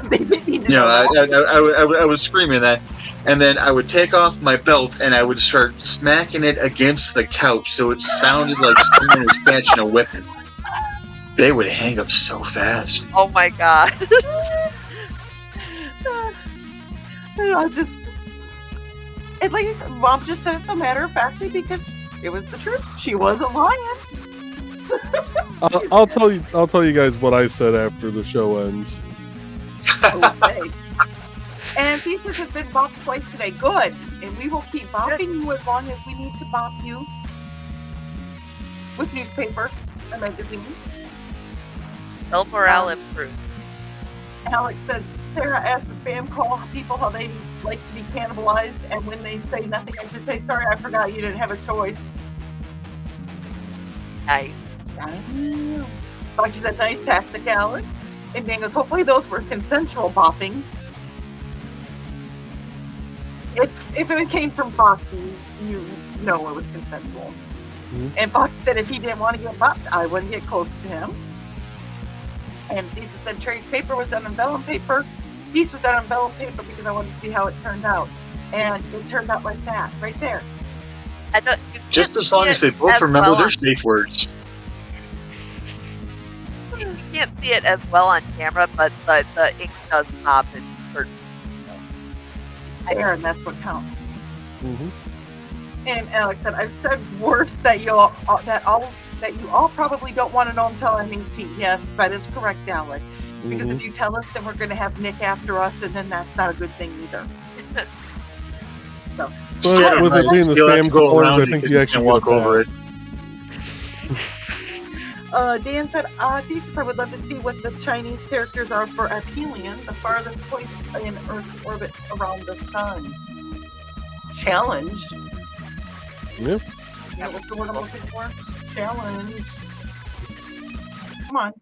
They didn't need to you know, know that. I was screaming that, and then I would take off my belt and I would start smacking it against the couch so it sounded like someone was catching a whipping. They would hang up so fast. Oh my god. I just, and like you said, Mom just said it so matter of factly because it was the truth. She wasn't lying. I'll tell you guys what I said after the show ends. Okay. And Thesis has been bopped twice today. Good. And we will keep bopping you as long as we need to bop you with newspapers and magazines. El morale improves. Alex said Sarah asked the spam call people how they like to be cannibalized, and when they say nothing, I just say, sorry, I forgot you didn't have a choice. Nice. Foxy said, nice tactic, Alex. And Dan goes, hopefully those were consensual boppings. If it came from Foxy, you know it was consensual. Mm-hmm. And Foxy said if he didn't want to get bopped, I wouldn't get close to him. And Lisa said Trey's paper was done on vellum paper. Piece was done on vellum paper because I wanted to see how it turned out. And it turned out like that, right there. Just as long as they both remember their safe words. You can't see it as well on camera, but the ink does pop and hurt. It's there, and that's what counts. Mm-hmm. And Alex said, I've said worse that you all probably don't want to know until I'm 18. Yes, that is correct, Alex. Because if you tell us, then we're going to have Nick after us, and then that's not a good thing either. So, but with it being the spam callers, I think you actually walk over it. Dan said, Thesis, I would love to see what the Chinese characters are for aphelion, the farthest point in Earth's orbit around the sun. Challenge. Yep. That was the word I'm looking for. Challenge. Come on.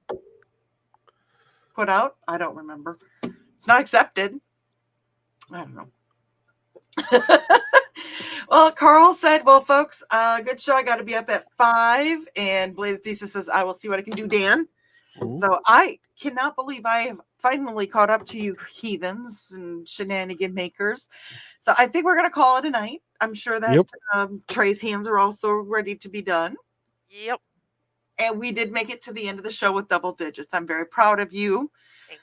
Put out? I don't remember. It's not accepted. I don't know. Well, Carl said, well, folks, good show. I got to be up at 5. And Bladed Thesis says, I will see what I can do, Dan. Ooh. So I cannot believe I have finally caught up to you heathens and shenanigan makers. So I think we're going to call it a night. I'm sure that Trey's hands are also ready to be done. Yep. And we did make it to the end of the show with double digits. I'm very proud of you.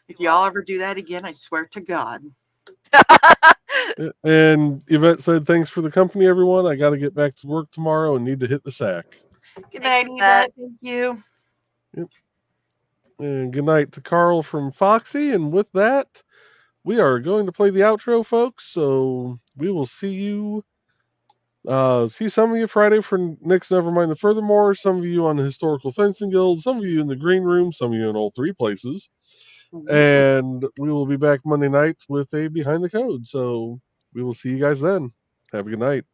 If y'all ever do that again, I swear to God. And Yvette said, thanks for the company, everyone. I got to get back to work tomorrow and need to hit the sack. Good night, Yvette. Thank you. Yep. And good night to Carl from Foxy. And with that, we are going to play the outro, folks. So we will see you. See some of you Friday for Nick's Nevermind the Furthermore, some of you on the Historical Fencing Guild, some of you in the green room, some of you in all 3 places. And we will be back Monday night with a Behind the Code. So we will see you guys then. Have a good night.